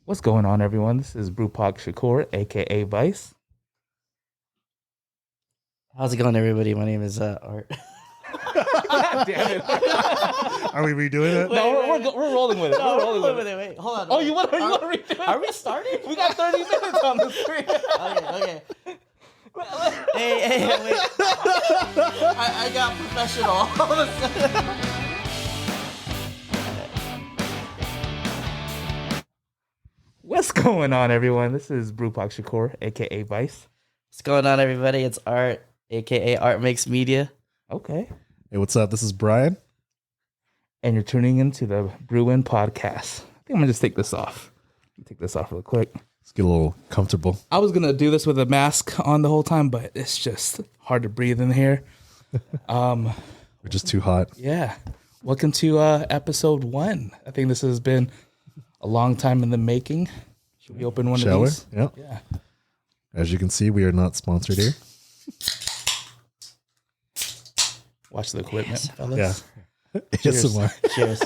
What's going on, everyone? This is brewpac.shakur, aka Vice. How's it going, everybody? My name is Art. God damn it! Are we redoing it? No, we're rolling with it. No, we're rolling with it. Wait, hold on. Oh, you want to redo it? Are we starting? We got 30 minutes on the screen. Okay. Hey, wait. I got professional. All of a sudden. What's going on, everyone? This is brewpac.shakur, aka Vice. What's going on, everybody? It's Art, aka Art Makes Media. Okay. Hey, what's up? This is Brian. And you're tuning into the Brewing podcast. I think I'm gonna just take this off. Take this off real quick. Let's get a little comfortable. I was gonna do this with a mask on the whole time, but it's just hard to breathe in here. We're just too hot. Yeah. Welcome to episode 1. I think this has been a long time in the making. Should we open one Shall of these? we? Yep. Yeah. As you can see, we are not sponsored here. Watch the equipment, fellas. Yeah. Cheers. ASMR. Cheers.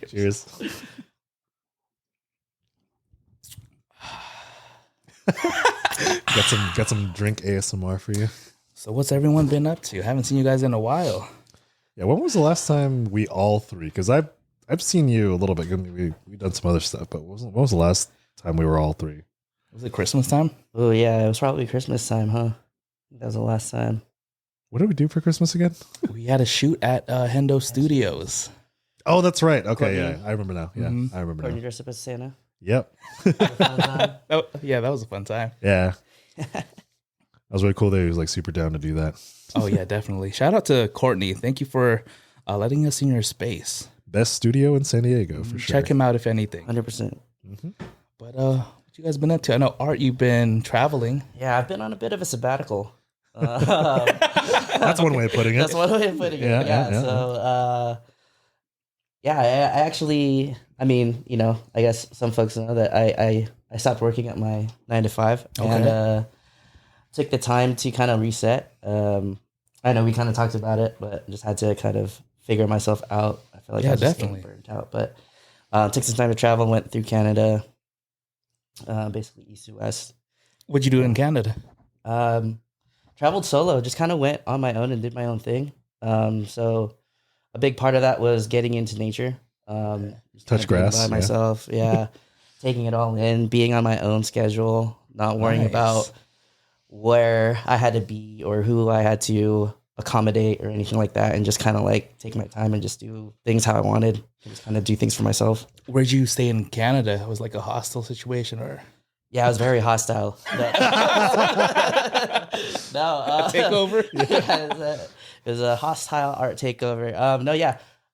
Cheers. got some drink ASMR for you. So what's everyone been up to? Haven't seen you guys in a while. Yeah, when was the last time we all three? Because I've seen you a little bit. We've done some other stuff, but when was the last time we were all three? Was it Christmas time? Oh, yeah. It was probably Christmas time, huh? That was the last time. What did we do for Christmas again? We had a shoot at Hendo Studios. Oh, that's right. Okay, Courtney. yeah, I remember now. Yeah, Mhm. I remember Courtney now. dressed up as Santa. Yep. Yeah, that was a fun time. Yeah. That was really cool that he was like super down to do that. Oh, yeah, definitely. Shout out to Courtney. Thank you for letting us in your space. Best studio in San Diego for sure. Check him out if anything. 100%. But what you guys been up to? I know, Art, you've been traveling. Yeah, I've been on a bit of a sabbatical. That's one way of putting it. That's one way of putting it. Yeah. So, I actually, I mean, you know, I guess some folks know that I stopped working at my 9 to 5 and took the time to kind of reset. I know we kind of talked about it, but just had to kind of figure myself out. I feel like I was just getting burnt out, but took some time to travel, went through Canada, basically east to west. What'd you do in Canada? Traveled solo, just kind of went on my own and did my own thing. So a big part of that was getting into nature. Just Touch kinda being grass, by yeah. myself. Yeah. Taking it all in, being on my own schedule, not worrying Nice. about where I had to be or who I had to accommodate or anything like that. And just kind of like take my time and just do things how I wanted and just kind of do things for myself. Where'd you stay in Canada? It was like a hostel situation or Yeah, I was very hostile. takeover? Yeah, it was a hostile art takeover.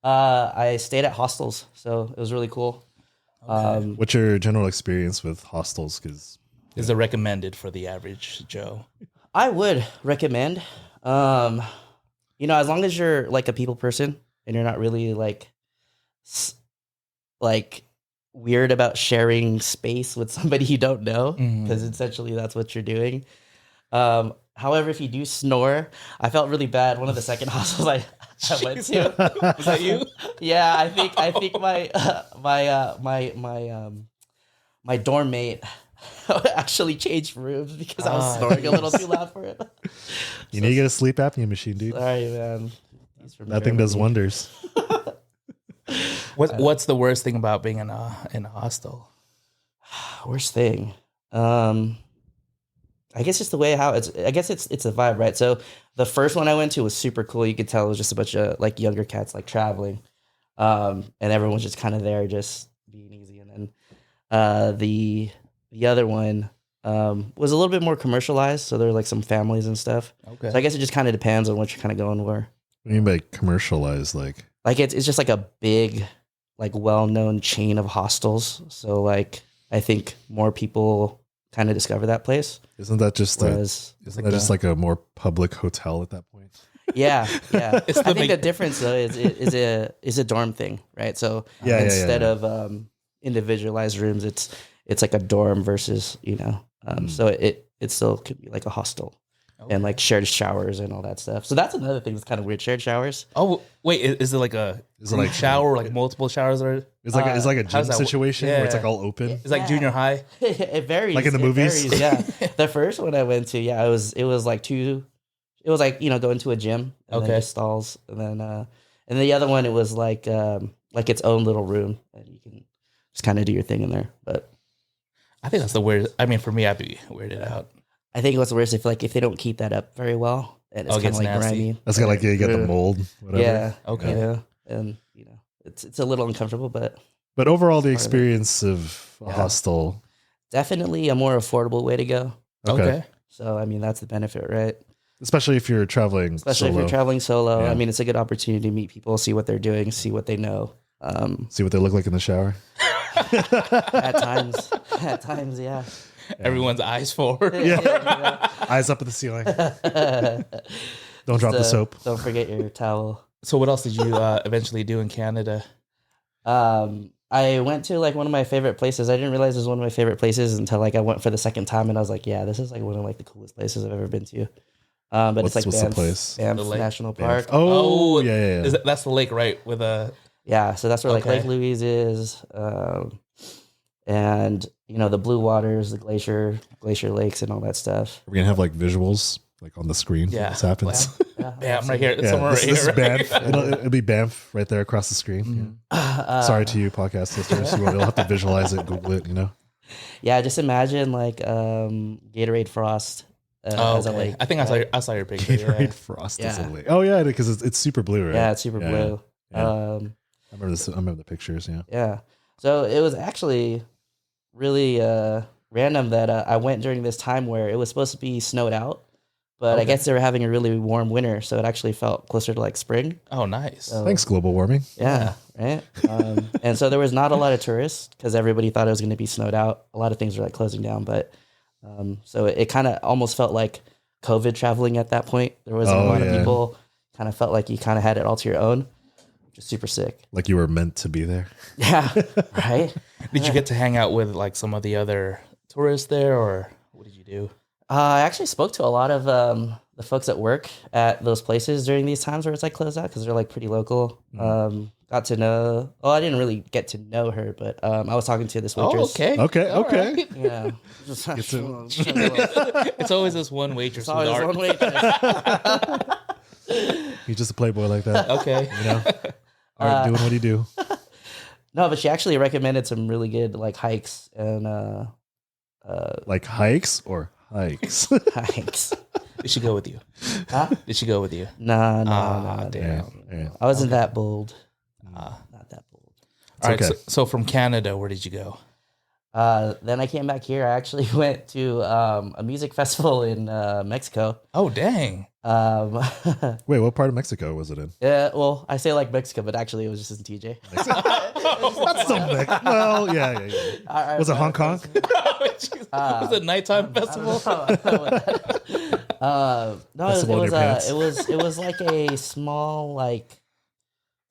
I stayed at hostels, so it was really cool. What's your general experience with hostels? Because Is it recommended for the average Joe? I would recommend, as long as you're like a people person and you're not really like weird about sharing space with somebody you don't know, because essentially that's what you're doing. However, if you do snore, I felt really bad. One of the second hostels I went to. Was that you? Yeah, I think my dorm mate actually changed rooms because I was snoring a little too loud for it. you need to get a sleep apnea machine, dude. Sorry, man. That thing does wonders. What's the worst thing about being in a hostel? Worst thing. I guess just the way how it's a vibe, right? So the first one I went to was super cool. You could tell it was just a bunch of like younger cats like traveling. And everyone was just kind of there just being easy. And then the other one was a little bit more commercialized, so there were like some families and stuff. Okay. So I guess it just kind of depends on what you're kind of going for. What do you mean by commercialized? Like It's just like a big, like well-known chain of hostels. So like I think more people kind of discover that place. isn't that just Whereas, a more public hotel at that point? Yeah. I It's the think big- the difference though is a dorm thing, right? So Yeah, instead yeah. of individualized rooms, it's like a dorm versus so it still could be like a hostel. and like shared showers and all that stuff. So that's another thing that's kind of weird. Shared showers. Oh wait, is it like a group shower or like multiple showers? Or It's like a gym situation where it's Yeah. like all open. it's like junior high. It varies. Like in the It movies? varies, yeah. The first one I went to, it was like going to a gym and then Okay. just stalls, and then the other one it was like its own little room and you can just kind of do your thing in there. But I think that's the weirdest. I mean, for me, I'd be weirded out. I think what's worse if they don't keep that up very well and it's Oh, it kind of gets like nasty. grimy. That's got like you got the Yeah. mold. Whatever. Yeah. Okay. You know, and it's a little uncomfortable, but But overall, the part of it. experience of a Yeah. hostel. definitely a more affordable way to go. Okay. So I mean that's the benefit, right? Especially if you're traveling Especially if solo. you're traveling solo. Yeah. I mean, it's a good opportunity to meet people, see what they're doing, see what they know. See what they look like in the shower. At times, yeah. Everyone's eyes forward. Eyes up at the ceiling. Don't drop the soap. Don't forget your towel. So what else did you eventually do in Canada? I went to like one of my favorite places. I didn't realize it was one of my favorite places until like I went for the second time, and I was like, yeah, this is like one of like the coolest places I've ever been to. But it's like what's the Banff, place? Banff The lake? National Banff. Park. Oh, yeah. That's the lake, right? With a Yeah, so that's where like Okay. Lake Louise is, and the blue waters, the glacier lakes, and all that stuff. We're gonna have like visuals like on the screen. Yeah. Yeah, this happens. Yeah, bam right here. It's Yeah, somewhere this right is here. right? Banff. It'll be Banff right there across the screen. Yeah. Sorry to you, podcast listeners. You'll have to visualize it, Google it. Yeah, just imagine like Gatorade Frost Oh, as a okay. lake. I think I saw your picture. Gatorade Yeah. Frost Yeah. is a lake. Oh yeah, because it's super blue, right? Yeah, it's super blue. Yeah. I I remember this. I remember the pictures. Yeah. Yeah. So it was actually really random that I went during this time where it was supposed to be snowed out, but I Okay. guess they were having a really warm winter, so it actually felt closer to like spring. Oh, nice. So, Thanks, global warming. Yeah. Right. And so there was not a lot of tourists because everybody thought it was going to be snowed out. A lot of things were like closing down, but so it kind of almost felt like COVID traveling at that point. There was a Oh, lot yeah. of people. Kind of felt like you kind of had it all to your own. Just super sick. Like you were meant to be there. Yeah. Right. Did you get to hang out with like some of the other tourists there, or what did you do? I actually spoke to a lot of the folks that work at those places during these times where it's like closed out because they're like pretty local. Got to know. Well, I didn't really get to know her, but I was talking to this Oh, waitress. okay. Okay. All Okay. right. Yeah. Just, It's always this one waitress. It's always with art. one waitress. He's just a playboy like that. Okay. All right, doing what you do. No, but she actually recommended some really good like hikes and Like hikes or hikes. hikes. Did she go with you? Huh? Did she go with you? No, Ah, no. damn. Yeah. I wasn't that bold. Ah. Not that bold. All right. okay. So from Canada, where did you go? Then I came back here. I actually went to a music festival in Mexico. Oh, dang. Wait, what part of Mexico was it in? Yeah, well, I say like Mexico, but actually it was just in TJ. That's still Mexico. Well, yeah. Was it Hong Kong? Was it a nighttime festival? No, Festival in your pants. it was like a small like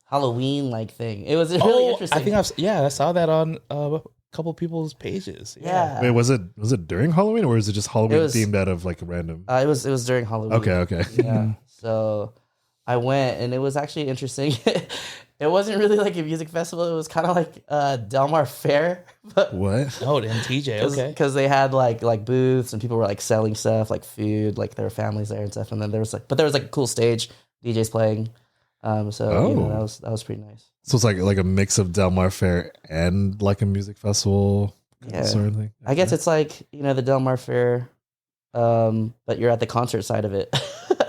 Halloween like thing. It was really interesting. I think I saw that on a couple people's pages. yeah. Wait, was it during Halloween or is it just Halloween It was- themed out of like a random? It was during Halloween. Okay. Yeah. So I went and it was actually interesting. It wasn't really like a music festival. It was kind of like Del Mar Fair, but What? Oh, in TJ. Okay. because they had like booths and people were like selling stuff like food, like there were families there and stuff. And then there was like a cool stage, DJs playing. That was pretty nice. So it's like a mix of Del Mar Fair and like a music festival Yeah. sort of thing. I guess it's like the Del Mar Fair, but you're at the concert side of it.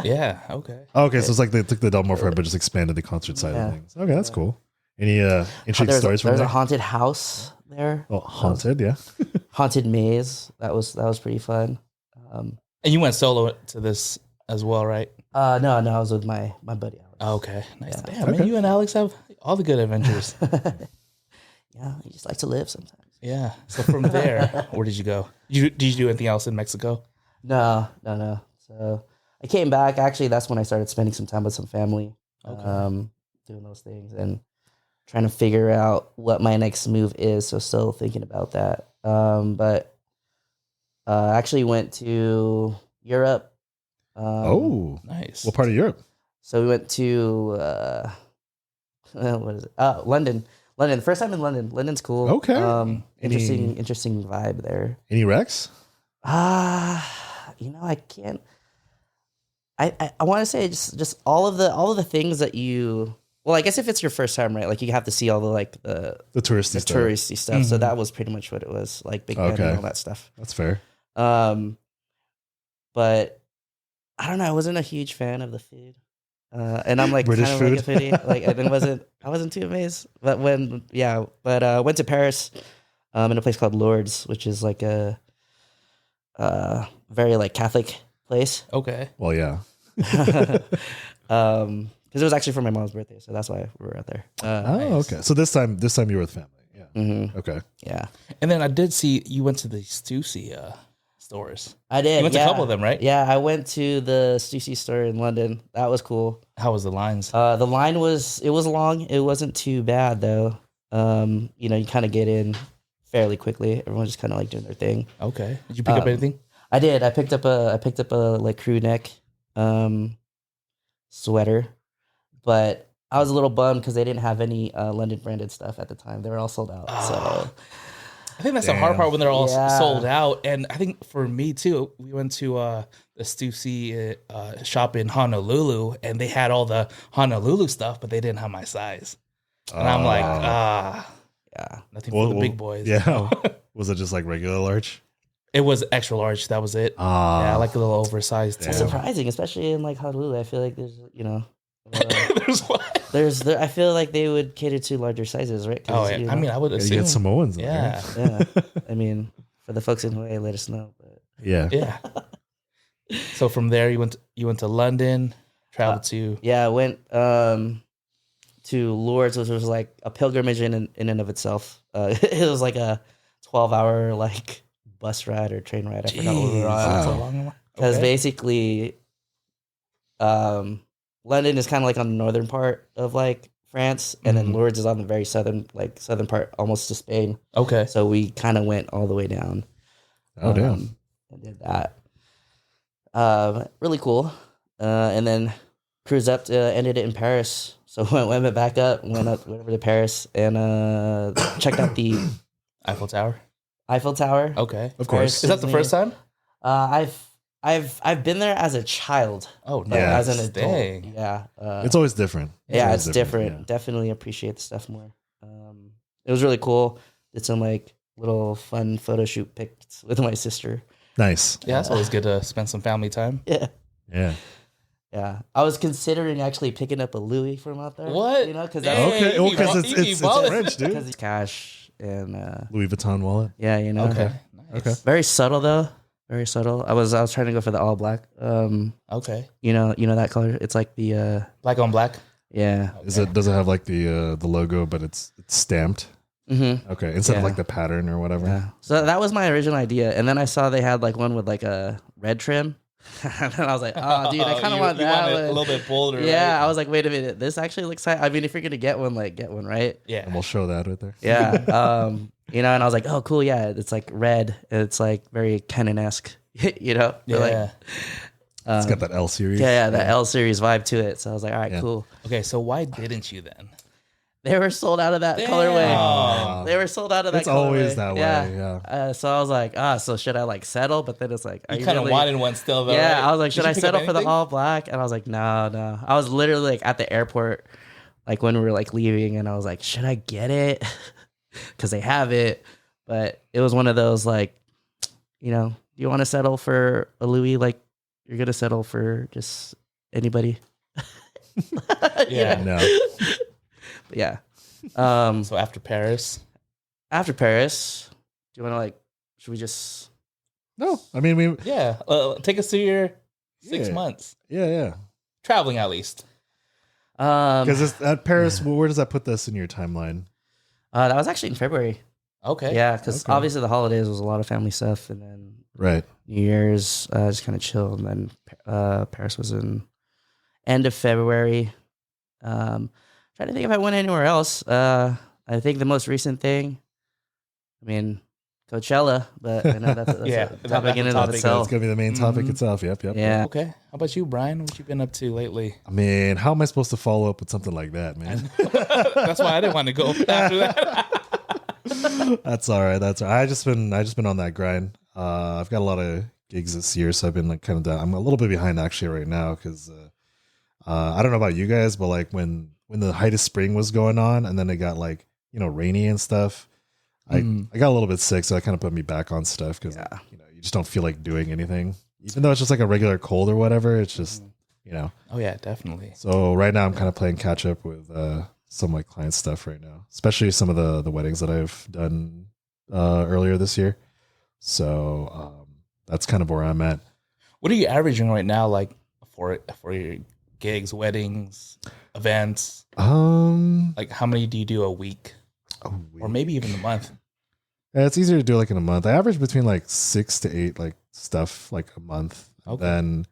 Yeah. Okay. Okay, so it's like they took the Del Mar Fair but just expanded the concert side Yeah. of things. Okay, that's cool. Any interesting There's stories from a there? haunted house there. Oh, haunted, yeah. Haunted maze. That was pretty fun. And you went solo to this as well, right? No, I was with my buddy Alex. Oh, okay. Nice. Yeah. Damn, man, you and Alex have all the good adventures. Yeah, you just like to live sometimes. Yeah. So from there, where did you go? Did you do anything else in Mexico? No. So I came back. Actually, that's when I started spending some time with some family, Okay. doing those things and trying to figure out what my next move is. So still thinking about that. But I actually went to Europe Nice. What part of Europe? So we went to what is it? London. London. The first time in London. London's cool. Okay. Interesting vibe there. Any wrecks? I can't. I want to say just all of the things that you. Well, I guess if it's your first time, right? Like you have to see all the the touristy stuff. So that was pretty much what it was, like Big Ben and all that stuff. That's fair. But I don't know. I wasn't a huge fan of the food, and I'm like British kind of food? like a foodie. Like I wasn't too amazed. But went to Paris, in a place called Lourdes, which is like a very like Catholic place. Okay. Well, yeah. Because it was actually for my mom's birthday, so that's why we were out there. Okay. So this time you were with family. Yeah. Mm-hmm. Okay. Yeah. And then I did see you went to the Stussy stores. I did. You went to a couple of them, right? Yeah, I went to the Stussy store in London. That was cool. How was the lines? The line was long. It wasn't too bad though. You kind of get in fairly quickly. Everyone's just kind of like doing their thing. Okay. Did you pick up anything? I did. I picked up a like crew neck sweater, but I was a little bummed because they didn't have any London branded stuff at the time. They were all sold out. So I think that's the hard part when they're all Yeah. sold out. And I think for me too, we went to the Stussy shop in Honolulu, and they had all the Honolulu stuff, but they didn't have my size. And I'm like, yeah, nothing for the big boys. Yeah. Was it just like regular large? It was extra large. That was it. Yeah, like a little oversized. It's surprising, especially in like Honolulu. I feel like there's There's what? I feel like they would cater to larger sizes, right? Oh, yeah. I mean, I would You assume. get Samoans in Yeah. there. Yeah. I mean, for the folks in Hawaii, let us know. But Yeah. Yeah. So from there, you went to London, traveled to. yeah, I went to Lourdes, which was like a pilgrimage in and of itself. It was like a 12-hour like bus ride or train ride. I forgot what we were That's a on. long one. Because Okay. basically, London is kind of like on the northern part of like France, and then Lourdes is on the very southern part, almost to Spain. Okay. So we kind of went all the way down. Oh, damn. And did that. Really cool. And then cruised up to ended it in Paris. So went back up, went over to Paris, and checked out the Eiffel Tower. Eiffel Tower. Okay. Of course. Is that the first time? I've been there as a child. Oh, But Yeah. as an adult. Dang. Yeah. It's always different. It's always different. yeah. Definitely appreciate the stuff more. It was really cool. Did some like little fun photo shoot pics with my sister. Nice. Yeah, it's always good to spend some family time. Yeah. Yeah. Yeah. I was considering actually picking up a Louis from out there. What? You know, because Dang. Okay. you Well, be because ball- you be it's balling. French, dude. it's cash and Louis Vuitton wallet. yeah, you know. Okay. Nice. Okay. Very subtle though. Very subtle. I was trying to go for the all black. Okay. You know that color. It's like the Black on black. yeah. Does it have like the logo, but it's stamped? Mm-hmm. Okay, instead of Yeah. like the pattern or whatever. Yeah. So that was my original idea, and then I saw they had like one with like a red trim, and then I was like, oh, dude, I kind of want you that want it one. a little bit bolder. Yeah, right? I was like, wait a minute, this actually looks. I mean, if you're gonna get one, like get one, right? Yeah. And we'll show that right there. Yeah. And I was like, oh, cool. Yeah, it's like red. It's like very Canon-esque. You know. Yeah. Like, It's got that L series. yeah, the L series vibe to it. So I was like, all right, Yeah. cool. Okay, so why didn't you then? They were sold out of that Damn. colorway. They were sold out of that. It's always colorway. that way, yeah. So I was like, so should I like settle? But then it's like, are You you kind of really- wanted one still, though. Yeah, right? I was like, Did should you I pick up settle for the anything? all black? And I was like, no. I was literally like at the airport, like when we were like leaving, and I was like, should I get it? Because they have it. But it was one of those like, you know, do you want to settle for a Louis? Like you're gonna settle for just anybody. Yeah. No. But yeah. So after Paris, After Paris, do you want to like? Should we just? No. I mean, we. yeah, take us through your 6 Yeah. months Yeah. traveling at least. Because at Paris, well, where does that put this in your timeline? That was actually in February. Okay. Yeah, because Okay. obviously the holidays was a lot of family stuff, and then Right. New Year's just kind of chill, and then Paris was in end of February. Trying to think if I went anywhere else. I think the most recent thing, I mean, Coachella, but I know that's Yeah, a topic in and of topic. itself. It's gonna be the main topic itself. Yep. Yeah. Okay. How about you, Brian? What you been up to lately? I mean, how am I supposed to follow up with something like that, man? That's why I didn't want to go after that. That's all right. That's all right. I just been on that grind. I've got a lot of gigs this year, so I've been like kind of down. I'm a little bit behind actually right now because I don't know about you guys, but like when the height of spring was going on, and then it got like rainy and stuff. I got a little bit sick, so that kind of put me back on stuff because you just don't feel like doing anything, even though it's just like a regular cold or whatever. It's just Oh yeah, definitely. So right now I'm kind of playing catch up with some of my client stuff right now, especially some of the weddings that I've done earlier this year. So that's kind of where I'm at. What are you averaging right now, like for your gigs, weddings, events? Like how many do you do a week? Or maybe even a month? Yeah, it's easier to do like in a month. I average between like 6 to 8 like stuff like a month. Okay. Then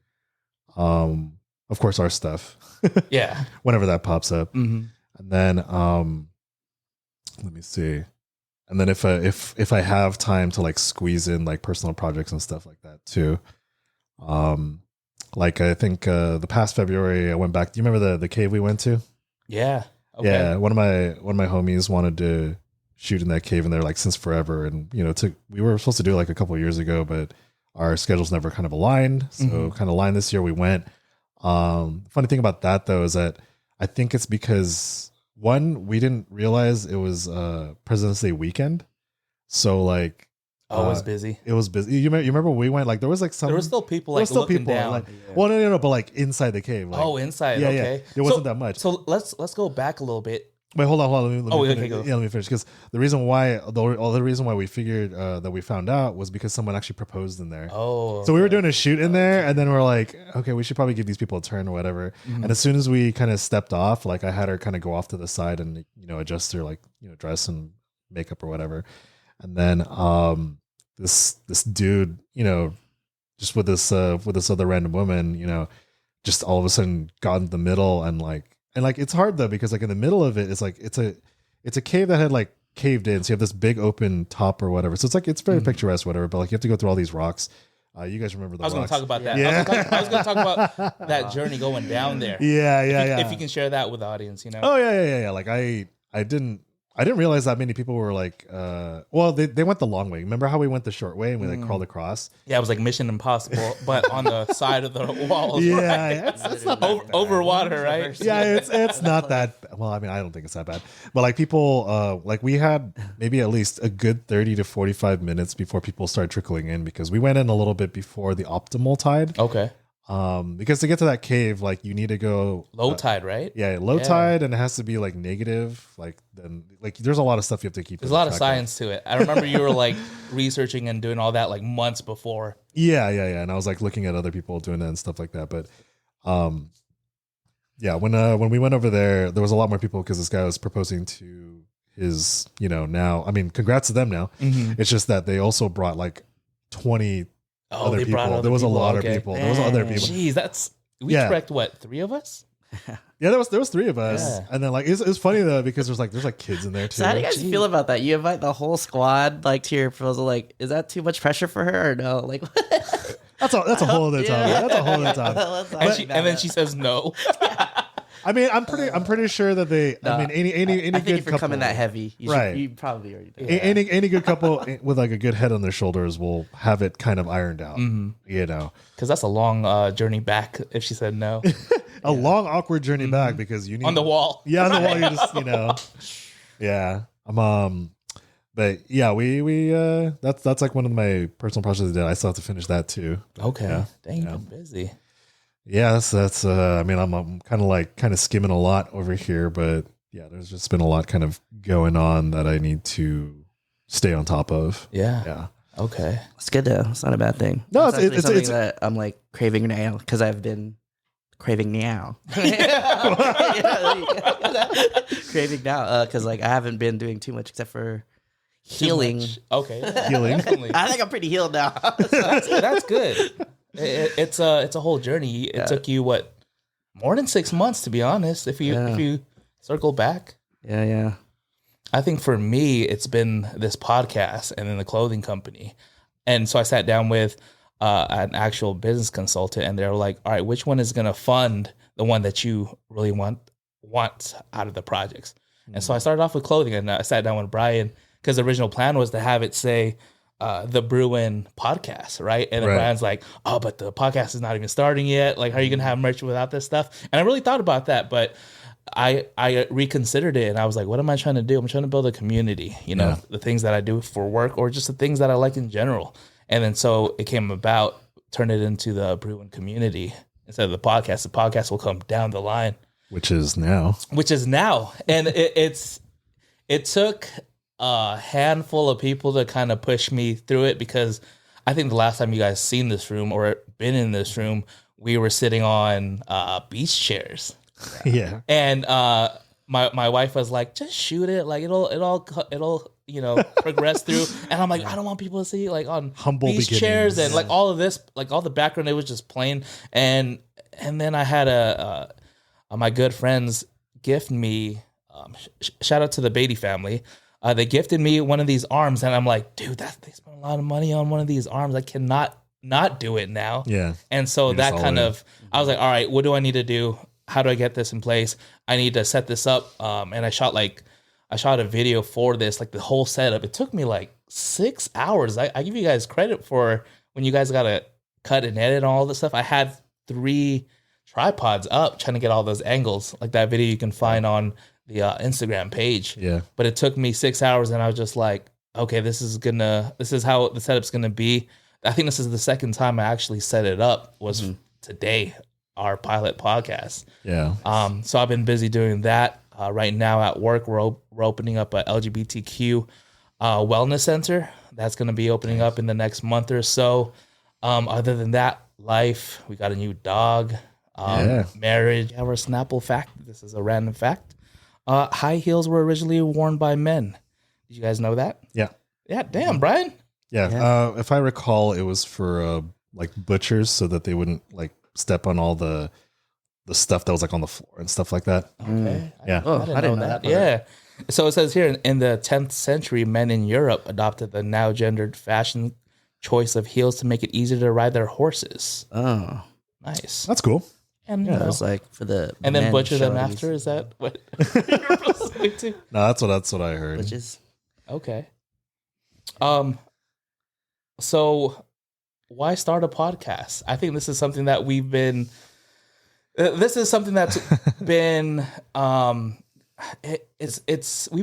of course our stuff. Yeah. Whenever that pops up. Mm-hmm. And then let me see. And then if I have time to like squeeze in like personal projects and stuff like that too. Like I think the past February I went back. Do you remember the cave we went to? Yeah. Okay. Yeah, one of my homies wanted to shoot in that cave in there like since forever, and we were supposed to do it like a couple of years ago, but our schedules never kind of aligned. So kind of aligned this year we went. Funny thing about that though is that I think it's because one, we didn't realize it was President's Day weekend, so like it was busy. It was busy. You remember when we went? Like there was like some. There were still people like looking down. Like, well, no, but like inside the cave. Like, inside. Yeah, okay. Yeah. It wasn't that much. So let's go back a little bit. Wait, hold on. Let me finish. Go. Yeah, let me finish. Because the reason why we figured that we found out was because someone actually proposed in there. Oh. So we were doing a shoot in there, and then we're like, okay, we should probably give these people a turn or whatever. And as soon as we kind of stepped off, like I had her kind of go off to the side and adjust her like dress and makeup or whatever, and then this dude, just with this other random woman, just all of a sudden got in the middle and it's hard though because like in the middle of it, it's like it's a cave that had like caved in, so you have this big open top or whatever. So it's like it's very picturesque, whatever. But like you have to go through all these rocks. You guys remember the rocks? I was going to talk about that. Yeah. I was going to talk about that journey going down there. Yeah. If you can share that with the audience, Oh yeah. Like I didn't realize that many people were like, well, they went the long way. Remember how we went the short way and we like crawled across? Yeah, it was like Mission Impossible, but on the side of the walls. Yeah, right? it's not over water, right? Yeah, it's not that. Well, I mean, I don't think it's that bad. But like people, like we had maybe at least a good 30 to 45 minutes before people started trickling in because we went in a little bit before the optimal tide. Okay. Because to get to that cave, like you need to go low tide, right? Yeah, low tide, and it has to be like negative. Like then, like there's a lot of stuff you have to keep. There's a lot of science to it. I remember you were like researching and doing all that like months before. Yeah. And I was like looking at other people doing that and stuff like that. But, yeah, when we went over there, there was a lot more people because this guy was proposing to his, now. I mean, congrats to them now. It's just that they also brought like 20. Other people. There was a lot of people. There was other people. Jeez, we tracked what, 3 of us? Yeah, there was 3 of us, and then like it was funny though because there's like kids in there too. So how do you guys feel about that? You invite the whole squad like to your proposal. Like, is that too much pressure for her or no? Like, that's a whole other topic. That's a whole other topic. And then she says no. I mean, I'm pretty sure that they. No, I mean, any I think good if you're couple, coming that heavy, you probably already do. Any good couple with like a good head on their shoulders will have it kind of ironed out. Because that's a long journey back. If she said no, a long awkward journey back because you need on the wall. Yeah, on the wall. You just yeah. But yeah, we that's like one of my personal projects that I still have to finish that too. But, okay, yeah, dang, you've been busy. Yeah, that's I mean, I'm kind of skimming a lot over here, but yeah, there's just been a lot kind of going on that I need to stay on top of. Yeah. Okay. It's good though. It's not a bad thing. No, it's something that I'm like craving now because I've been craving now. Craving now because like I haven't been doing too much except for healing. Okay. Healing. I think I'm pretty healed now. That's good. It's a whole journey. It took you more than 6 months to be honest. If you circle back. Yeah. I think for me, it's been this podcast and then the clothing company. And so I sat down with an actual business consultant, and they're like, all right, which one is going to fund the one that you really want out of the projects? And so I started off with clothing, and I sat down with Brian because the original plan was to have it say the Brewing podcast, right? And then Brian's like, oh, but the podcast is not even starting yet. Like, how are you going to have merch without this stuff? And I really thought about that, but I reconsidered it, and I was like, what am I trying to do? I'm trying to build a community, the things that I do for work or just the things that I like in general. And then so it came about, turn it into the Brewing community instead of the podcast. The podcast will come down the line. Which is now. And it took a handful of people to kind of push me through it, because I think the last time you guys seen this room or been in this room, we were sitting on beach chairs. Yeah. And my wife was like, just shoot it. Like it'll progress through. And I'm like, I don't want people to see like on humble beach chairs and like all of this, like all the background, it was just plain. And then I had my good friends gift me, shout out to the Beatty family. They gifted me one of these arms, and I'm like, dude, they spent a lot of money on one of these arms. I cannot not do it now. Yeah. And so that kind of, I was like, all right, what do I need to do? How do I get this in place? I need to set this up. And I shot a video for this, like the whole setup. It took me like 6 hours. I give you guys credit for when you guys got to cut and edit and all this stuff. I had 3 tripods up trying to get all those angles. Like that video you can find on the Instagram page. Yeah. But it took me 6 hours, and I was just like, okay, this is how the setup's gonna be. I think this is the second time I actually set it up was today, our pilot podcast. Yeah. So I've been busy doing that. Right now at work, we're opening up a LGBTQ wellness center. That's going to be opening up in the next month or so. Other than that, life, we got a new dog, marriage. We have our Snapple Fact. This is a random fact. High heels were originally worn by men. Did you guys know that? Yeah. Yeah. Damn, Brian. Yeah. If I recall, it was for like butchers so that they wouldn't like step on all the stuff that was like on the floor and stuff like that. Okay. Yeah. I didn't know that. Yeah. So it says here, in the 10th century, men in Europe adopted the now gendered fashion choice of heels to make it easier to ride their horses. Oh, nice. That's cool. And it was like for the and then butcher them after. Is that what you're listening to? No, that's what I heard. Butches. Okay. So why start a podcast? I think this is something that we've been. This is something that's been. We've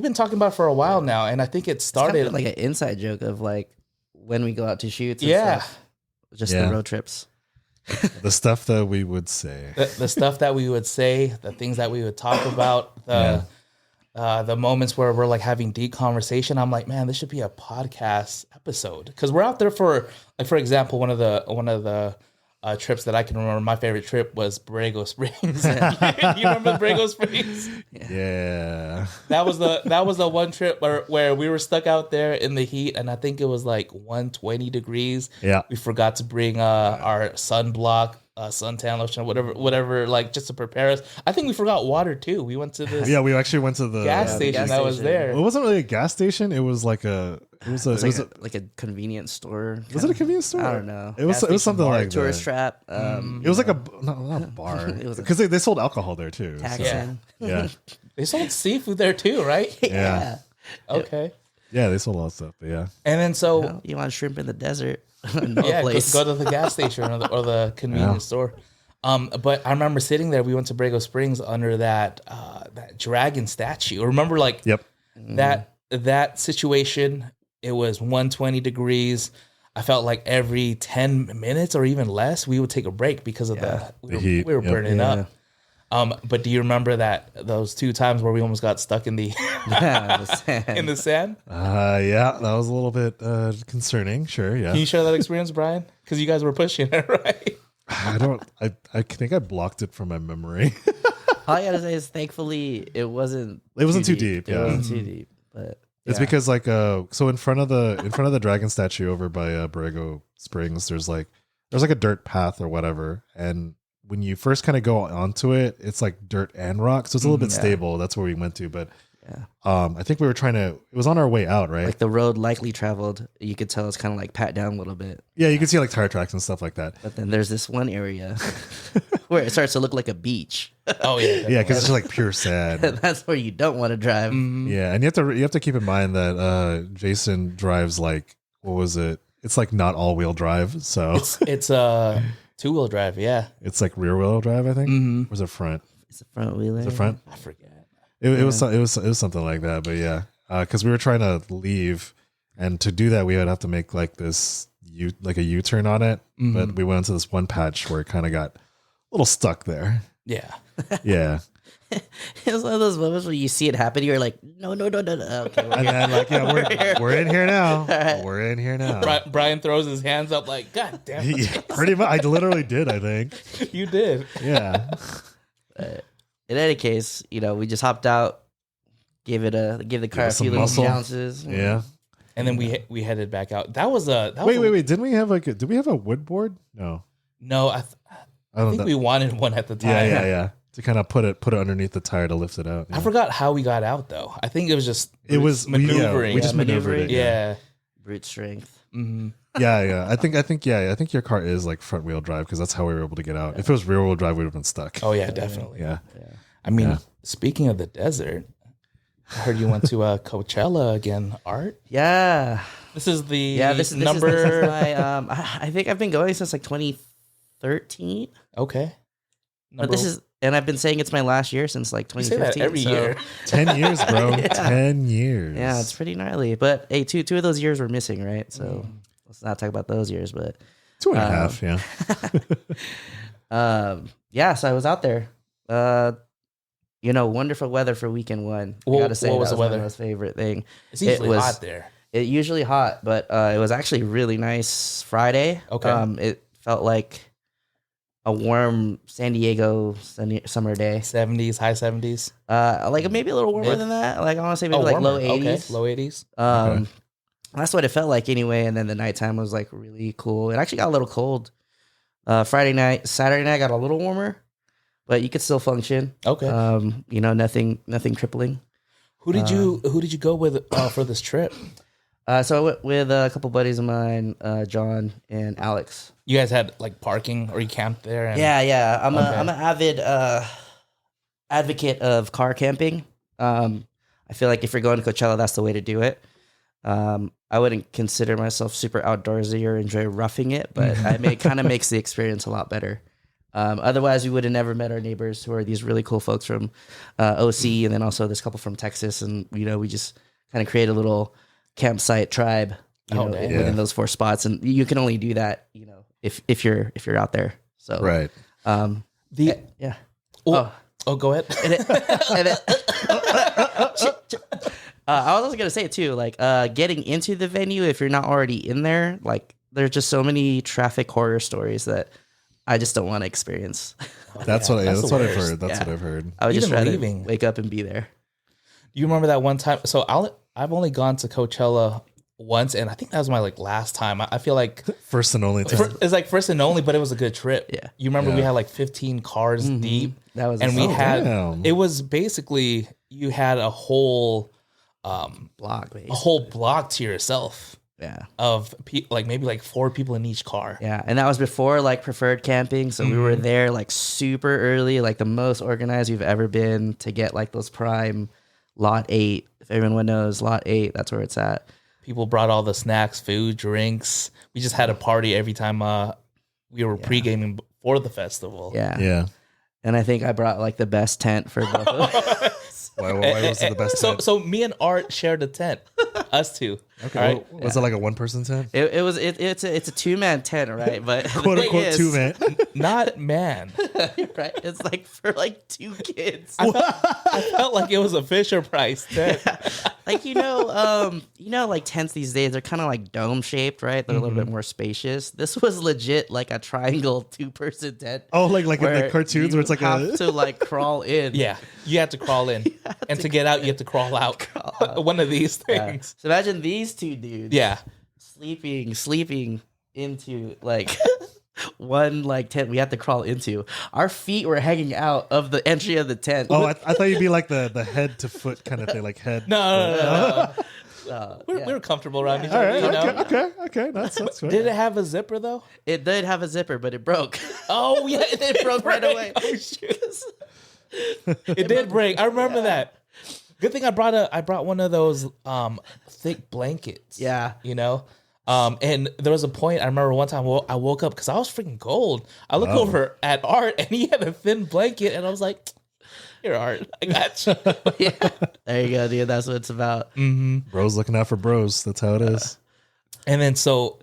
been talking about for a while now, and I think it started kind of like an inside joke of like when we go out to shoots. And stuff. Just the road trips. The stuff that we would say. The stuff that we would say, the things that we would talk about, the moments where we're like having deep conversation. I'm like, man, this should be a podcast episode, because we're out there for, like, for example, one of the trips that I can remember. My favorite trip was Borrego Springs. You remember Borrego Springs? Yeah. That was the one trip where we were stuck out there in the heat, and I think it was like 120 degrees. Yeah. We forgot to bring our sunblock, suntan lotion, whatever, like just to prepare us. I think we forgot water too. We went to this. Yeah, we actually went to the gas station that was there. Well, it wasn't really a gas station. It was like a. It was like a convenience store. Was it a convenience store? I don't know. It was something like tourist trap. It was like not a bar, because they sold alcohol there too. So. Yeah. They sold seafood there too, right? Yeah. Okay. Yeah, they sold a lot of stuff. But yeah. And then so you want shrimp in the desert? Go to the gas station or the convenience store. But I remember sitting there. We went to Borrego Springs under that dragon statue. Remember, like, that situation. It was 120 degrees. I felt like every 10 minutes or even less, we would take a break because of the heat. We were burning up. But do you remember those 2 times where we almost got stuck in the sand? In the sand? Yeah, that was a little bit concerning. Sure, yeah. Can you share that experience, Brian? Because you guys were pushing it, right? I think I blocked it from my memory. All I gotta say is, thankfully, it wasn't too deep. Yeah, it wasn't too deep, but. It's because like so in front of the dragon statue over by Borrego Springs, there's like a dirt path or whatever, and when you first kind of go onto it, it's like dirt and rock, so it's a little bit stable. That's where we went to, but I think we were it was on our way out, right? Like the road likely traveled, you could tell it's kind of like pat down a little bit. Yeah, you can see like tire tracks and stuff like that. But then there's this one area where it starts to look like a beach. Oh yeah, Yeah, because it's just like pure sand. That's where you don't want to drive. Yeah, and you have to keep in mind that Jason drives like, what was it? It's like not all wheel drive, so it's 2-wheel drive. Yeah, it's like rear wheel drive, I think. Or was it front? It's a front wheeler. Is it front? I forget. It was something like that, but yeah, because we were trying to leave, and to do that we would have to make like this a U-turn on it, but we went into this one patch where it kind of got a little stuck there. Yeah. Yeah. It's one of those moments where you see it happen, you're like, no. Okay, And then like, yeah, we're in here now. Right. We're in here now. Brian throws his hands up like, God damn it. Yeah, pretty much. I literally did, I think. You did. Yeah. In any case, we just hopped out, give the car a few little bounces. Yeah. And then we headed back out. That was wait. Didn't we have did we have a wood board? No. No, I think we wanted one at the time. Yeah. To kind of put it underneath the tire to lift it out. Yeah. I forgot how we got out though. I think it was just maneuvering. We just maneuvered it. Yeah. Brute strength. Mm-hmm. Yeah. I think your car is like front wheel drive because that's how we were able to get out. Yeah. If it was rear wheel drive, we would have been stuck. Oh yeah, definitely. Yeah. I mean, speaking of the desert, I heard you went to Coachella again, Art. Yeah. This is the this is my I think I've been going since like 2013. Okay. And I've been saying it's my last year since like 2015. You say that every year. 10 years, bro. Yeah. 10 years. Yeah, it's pretty gnarly. But hey, two of those years were missing, right? So let's not talk about those years. But 2.5, yeah. Yeah, so I was out there. Wonderful weather for weekend one. I gotta say, what was the weather? My most favorite thing. It's usually hot there. It's usually hot, but it was actually really nice Friday. Okay. It felt like a warm San Diego summer day. 70s, high 70s. Like maybe a little warmer than that. Like I want to say maybe like low 80s. Okay. Low 80s. Okay. That's what it felt like anyway. And then the nighttime was like really cool. It actually got a little cold. Saturday night got a little warmer, but you could still function. Okay. Nothing crippling. Who did you go with for this trip? So I went with a couple buddies of mine, John and Alex. You guys had like parking, or you camped there? Yeah. I'm an avid advocate of car camping. I feel like if you're going to Coachella, that's the way to do it. I wouldn't consider myself super outdoorsy or enjoy roughing it, but it kind of makes the experience a lot better. Otherwise, we would have never met our neighbors, who are these really cool folks from OC, and then also this couple from Texas, and we just kind of create a little campsite tribe within those 4 spots, and you can only do that if you're out there. So right. Go ahead. I was also gonna say too, like getting into the venue, if you're not already in there, like there's just so many traffic horror stories that I just don't want to experience. That's what I've heard. That's what I've heard. I would just rather wake up and be there. Do you remember that one time? So I've only gone to Coachella once, and I think that was my last time. I feel like first and only time. It's like first and only, but it was a good trip. Yeah. You remember we had like 15 cars deep. That was, and we had it was basically you had a whole block, basically. A whole block to yourself. Yeah. Of maybe 4 people in each car. Yeah, and that was before preferred camping, so we were there super early, the most organized we've ever been to get those prime lot 8. If everyone knows lot 8, that's where it's at. People brought all the snacks, food, drinks. We just had a party every time we were pre-gaming for the festival. Yeah. Yeah. And I think I brought the best tent for both of us. Why was it the best tent? So me and Art shared a tent. Us two. Okay. Right? Was it like a 1-person tent? It's a 2-man tent, right? But quote unquote 2-man. Not man. Right. It's for 2 kids. I felt like it was a Fisher Price tent. Tents these days, they're kind of dome shaped, right? They're a little bit more spacious. This was legit a triangle 2-person tent. Oh, like in the cartoons where it's have to crawl in. Yeah, you have to crawl in, and to get out, you have to crawl out. One of these things. So imagine these 2 dudes. Yeah, sleeping into one like tent we had to crawl into. Our feet were hanging out of the entry of the tent. Oh, I thought you'd be like the head to foot kind of thing, like head. No. We were comfortable around each All other. right. You know? Okay. That's fair. Did it have a zipper though? It did have a zipper, but it broke. Oh yeah, It broke right away. Oh shoot. It did break. I remember that. Good thing I brought one of those thick blankets. Yeah. You know? And there was a point I remember one time I woke up because I was freaking cold. I look over at Art and he had a thin blanket and I was like, "Here, Art, I got you." Yeah. There you go, dude. That's what it's about. Bros looking out for bros. That's how it is. And then so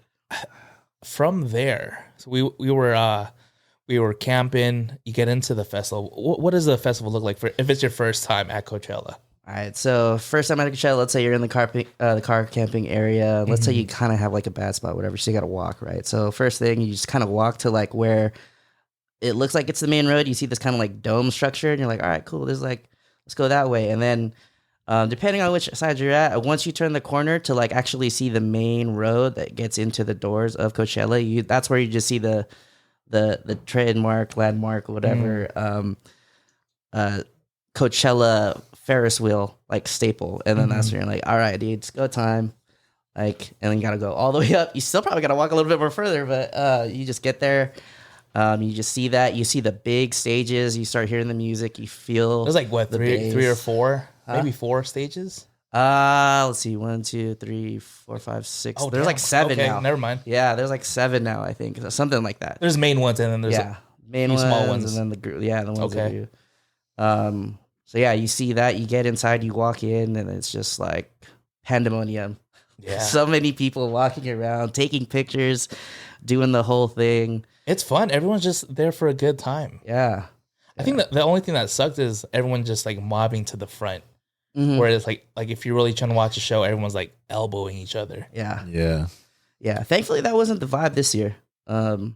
from there, so we were camping. You get into the festival. What does the festival look like if it's your first time at Coachella? All right, so first time at Coachella, let's say you're in the car camping area. Let's say you kind of have like a bad spot, whatever. So you got to walk, right? So first thing, you just kind of walk to like where it looks like it's the main road. You see this kind of like dome structure, and you're like, all right, cool. There's like, let's go that way. And then depending on which side you're at, once you turn the corner to like actually see the main road that gets into the doors of Coachella, that's where you just see the trademark, landmark, whatever, Coachella Ferris wheel like staple, and then that's where you're like, all right, dude, it's go time, like, and then you gotta go all the way up. You still probably gotta walk a little bit more further, but you just get there. You just see that, you see the big stages, you start hearing the music, you feel. There's like what three or four, maybe 4 stages. Let's see, 1, 2, 3, 4, 5, 6. Oh, there's like 7 okay, now. Never mind. Yeah, there's like 7 now, I think, something like that. There's main ones and then there's main few ones, small ones. and then the ones Okay. that do. So yeah, you see that, you get inside, you walk in, and it's just like pandemonium. Yeah. So many people walking around, taking pictures, doing the whole thing. It's fun. Everyone's just there for a good time. Yeah. I think that the only thing that sucked is everyone just like mobbing to the front. Mhm. Where it's like if you're really trying to watch a show, everyone's like elbowing each other. Yeah. Yeah. Thankfully, that wasn't the vibe this year. Everyone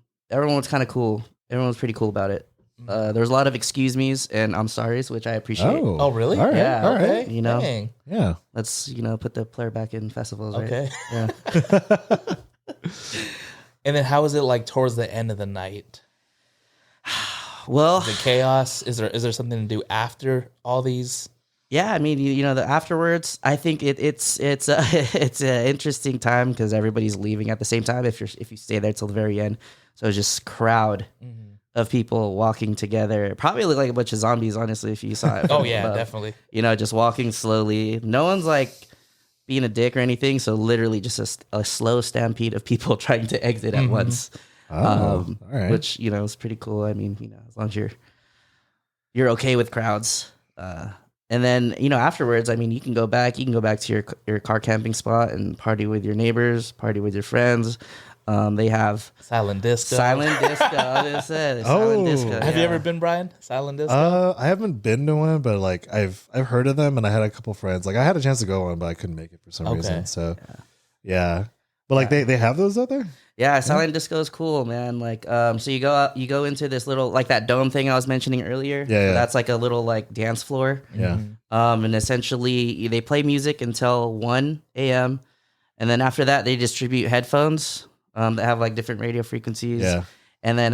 was kind of cool. Everyone was pretty cool about it. There was a lot of excuse me's and I'm sorry's, which I appreciate. Oh, really? All right. Yeah, All right. Okay. You know? Dang. Yeah. Let's, put the player back in festivals, right? Okay. Yeah. And then how is it like towards the end of the night? Well, The chaos? Is there something to do after all these? yeah, I mean, the afterwards, I think it's it's an interesting time because everybody's leaving at the same time if you stay there till the very end. So it's just crowd of people walking together. Probably look like a bunch of zombies, honestly, if you saw it. Oh yeah, definitely. Just walking slowly. No one's like being a dick or anything. So literally just a slow stampede of people trying to exit at once. All right. Which, is pretty cool. I mean, as long as you're okay with crowds. And then, afterwards, I mean, you can go back to your car camping spot and party with your neighbors, party with your friends. They have Silent disco. Silent disco. That's it. Oh. Silent disco. Have you ever been, Brian? Silent disco? I haven't been to one, but like I've heard of them, and I had a couple friends. Like I had a chance to go one, but I couldn't make it for some reason. So yeah. But like they have those out there? Yeah, silent disco is cool, man. Like, so you go into this little like that dome thing I was mentioning earlier. Yeah. So that's like a little like dance floor. Yeah. And essentially they play music until 1 a.m. and then after that they distribute headphones that have like different radio frequencies. Yeah. And then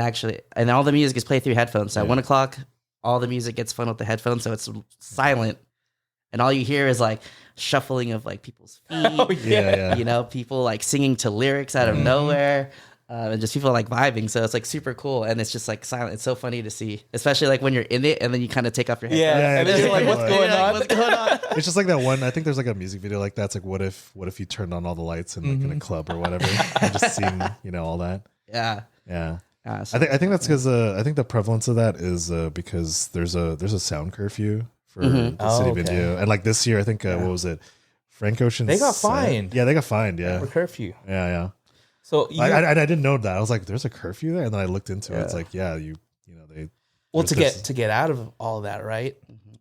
and all the music is played through headphones. So at 1 o'clock, all the music gets funneled to headphones, so it's silent, and all you hear is like shuffling of like people's feet. Oh, Yeah. People like singing to lyrics out of nowhere, and just people like vibing. So it's like super cool, and it's just like silent. It's so funny to see, especially like when you're in it, and then you kind of take off your headphones. Yeah. And then you're like, Yeah. what's going on? What's going on? It's just like that one. I think there's like a music video like that. It's like what if you turned on all the lights in like in a club or whatever, and just seeing all that. Yeah. Yeah. So, I think that's because I think the prevalence of that is because there's a sound curfew for the city of okay. Indio, and like this year I think what was it? Frank Ocean. They got fined. Yeah, they got fined. Yeah, For curfew. yeah. So I didn't know that. I was like, "There's a curfew there," and then I looked into it. It's like, yeah, they. well there's to get out of all that, right?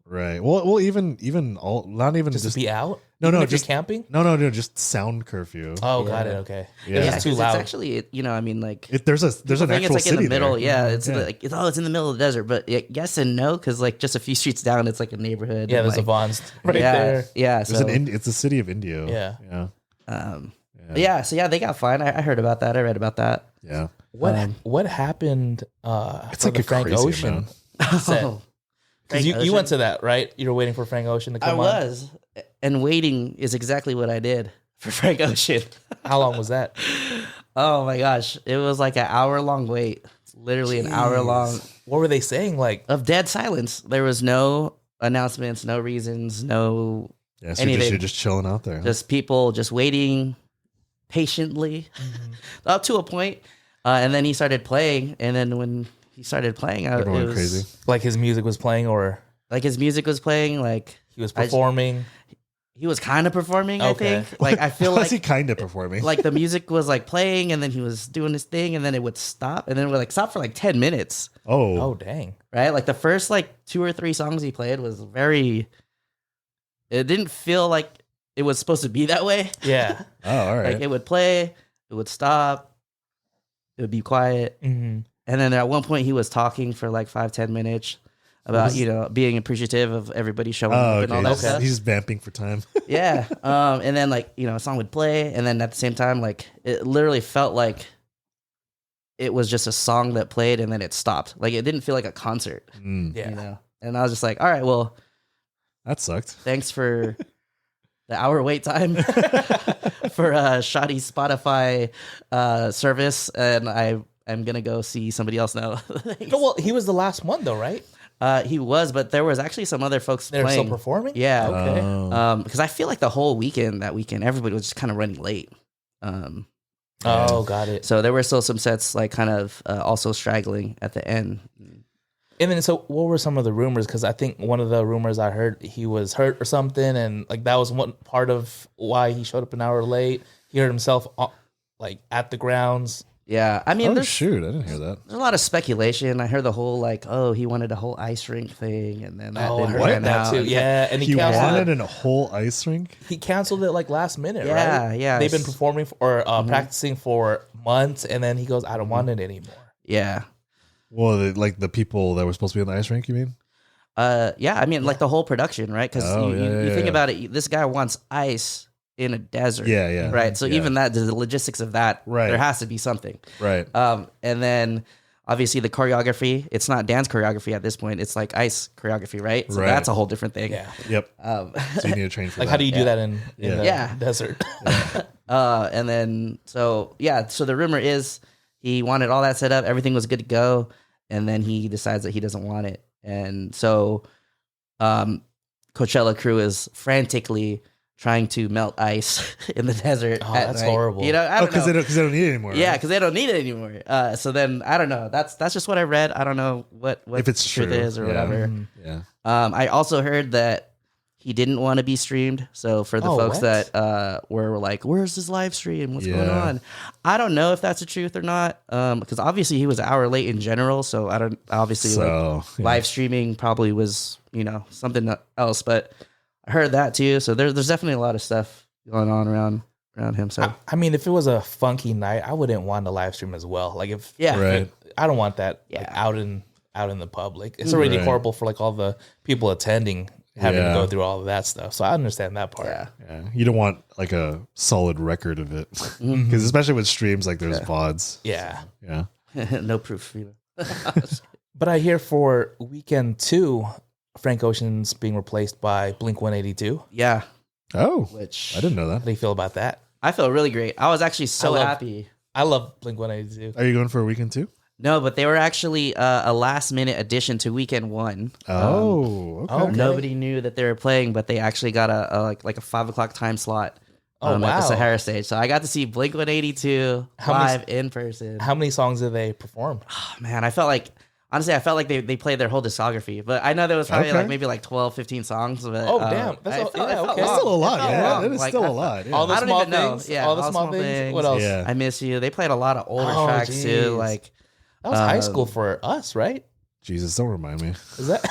Right. Well, even all not even Just to be out. No, Even no, if you're just camping. No, just sound curfew. Oh, got it. Okay. Yeah. It's yeah, just too 'cause loud. It's actually, I mean, like There's an people think actual it's like city in the middle. there. Yeah, it's like it's in the middle of the desert, but yes and no, because like just a few streets down, it's like a neighborhood. Yeah, and, there's a like, Vons right yeah, there. Yeah, It's a city of Indio. Yeah. Yeah. Yeah. So yeah, they got fined. I heard about that. I read about that. Yeah. What happened? It's for like the a Frank crazy Ocean amount. set? Oh, Because Frank you Ocean? went to that, right? You were waiting for Frank Ocean to come I on. was, and waiting is exactly what I did for Frank Ocean. How long was that? Oh my gosh, it was like an hour-long wait. Literally an hour-long What were they saying? Like, of dead silence. There was no announcements, no reasons, no Yeah, so anything. you're just chilling out there. Huh? Just people just waiting patiently up to a point. And then he started playing. And then when he started playing, it Everyone was crazy. like his music was playing, or like his music was playing. Like he was performing. he was kind of performing, I Okay. think. Like I feel How like is he kind of performing? like the music was like playing and then he was doing his thing and then it would stop and then it would like stop for like 10 minutes. Oh, dang. Right? Like the first like 2 or 3 songs he played was it didn't feel like it was supposed to be that way. Yeah. Oh, all right. Like it would play, it would stop, it would be quiet. Mm-hmm. And then at one point he was talking for like 5-10 minutes about, being appreciative of everybody showing up and all that He's- stuff. He's just vamping for time. Yeah. And then like, a song would play and then at the same time, like it literally felt like it was just a song that played and then it stopped. Like it didn't feel like a concert, Yeah. And I was just like, all right, well, That sucked. thanks for the hour wait time for shoddy Spotify service. And I'm going to go see somebody else now. No, well, he was the last one, though, right? He was, but there was actually some other folks They're playing. still performing? Yeah. Okay. Because I feel like the whole that weekend, everybody was just kind of running late. Oh, got it. So there were still some sets like kind of also straggling at the end. And then, so what were some of the rumors? Because I think one of the rumors I heard, he was hurt or something, and like that was one part of why he showed up an hour late. He hurt himself like at the grounds. Yeah, I mean, Oh, there's shoot. I didn't hear that. a lot of speculation. I heard the whole like, oh, he wanted a whole ice rink thing, and then that Oh, I didn't heard pan that out. too. Yeah, and He canceled wanted it. a whole ice rink? He canceled it like last minute, Yeah, right? yeah. They've been performing practicing for months, and then he goes, "I don't want it anymore." Yeah. Well, the people that were supposed to be on the ice rink, you mean? Yeah, I mean, like the whole production, right? Because Oh, you think about it, this guy wants ice in a desert. Yeah, yeah. Right. So Yeah. even that, the logistics of that, Right. there has to be something. Right. And then obviously the choreography, it's not dance choreography at this point. It's like ice choreography, right? So Right. that's a whole different thing. Yeah. Yep. Um, So you need to train for Like, that. how do you do that in the Yeah. desert? and then, so the rumor is he wanted all that set up. Everything was good to go. And then he decides that he doesn't want it. And so Coachella crew is frantically trying to melt ice in the desert. Oh, at that's night. horrible. I don't because know. they don't need it anymore. Yeah, right? because they don't need it anymore. So then I don't know. That's just what I read. I don't know what If it's the truth true. is or Yeah. whatever. Yeah. I also heard that he didn't want to be streamed. So for the folks what? that were like, "Where's this live stream? What's going Yeah. on?" I don't know if that's the truth or not. Because obviously he was an hour late in general. So I don't. Obviously, So, yeah. live streaming probably was something else. But I heard that too. So there's definitely a lot of stuff going on around him. So I mean, if it was a funky night, I wouldn't want to live stream as well. Like if Right. I don't want that Yeah. like, out in the public. It's already Right. horrible for like all the people attending having Yeah. to go through all of that stuff. So I understand that part. yeah. Yeah. You don't want like a solid record of it. Because especially with streams, like there's VODs. Yeah. Yeah. No proof. But I hear for weekend 2, Frank Ocean's being replaced by Blink 182. Yeah. Oh, Which I didn't know How that. do you feel about that? I feel really great. I was actually so I love- happy. I love Blink 182. Are you going for a weekend too? No, but they were actually a last minute addition to weekend 1. Oh, okay. Okay. Nobody knew that they were playing, but they actually got a 5:00 time slot Oh, at wow. the Sahara stage. So I got to see Blink 182 How many- live in person. How many songs did they perform? Oh, man, I felt like they played their whole discography. But I know there was probably Okay. like maybe like 12, 15 songs. But, Oh, damn. That's I all- felt- yeah, it felt okay. That's long. still a lot. It felt Yeah, long. that is Like, still I- a lot. Yeah. All the I don't small even know. things. Yeah, all the small things. What else? Yeah. I Miss You. They played a lot of older Oh, tracks too. geez. Like That was high school for us, right? Jesus, don't remind me. Is that?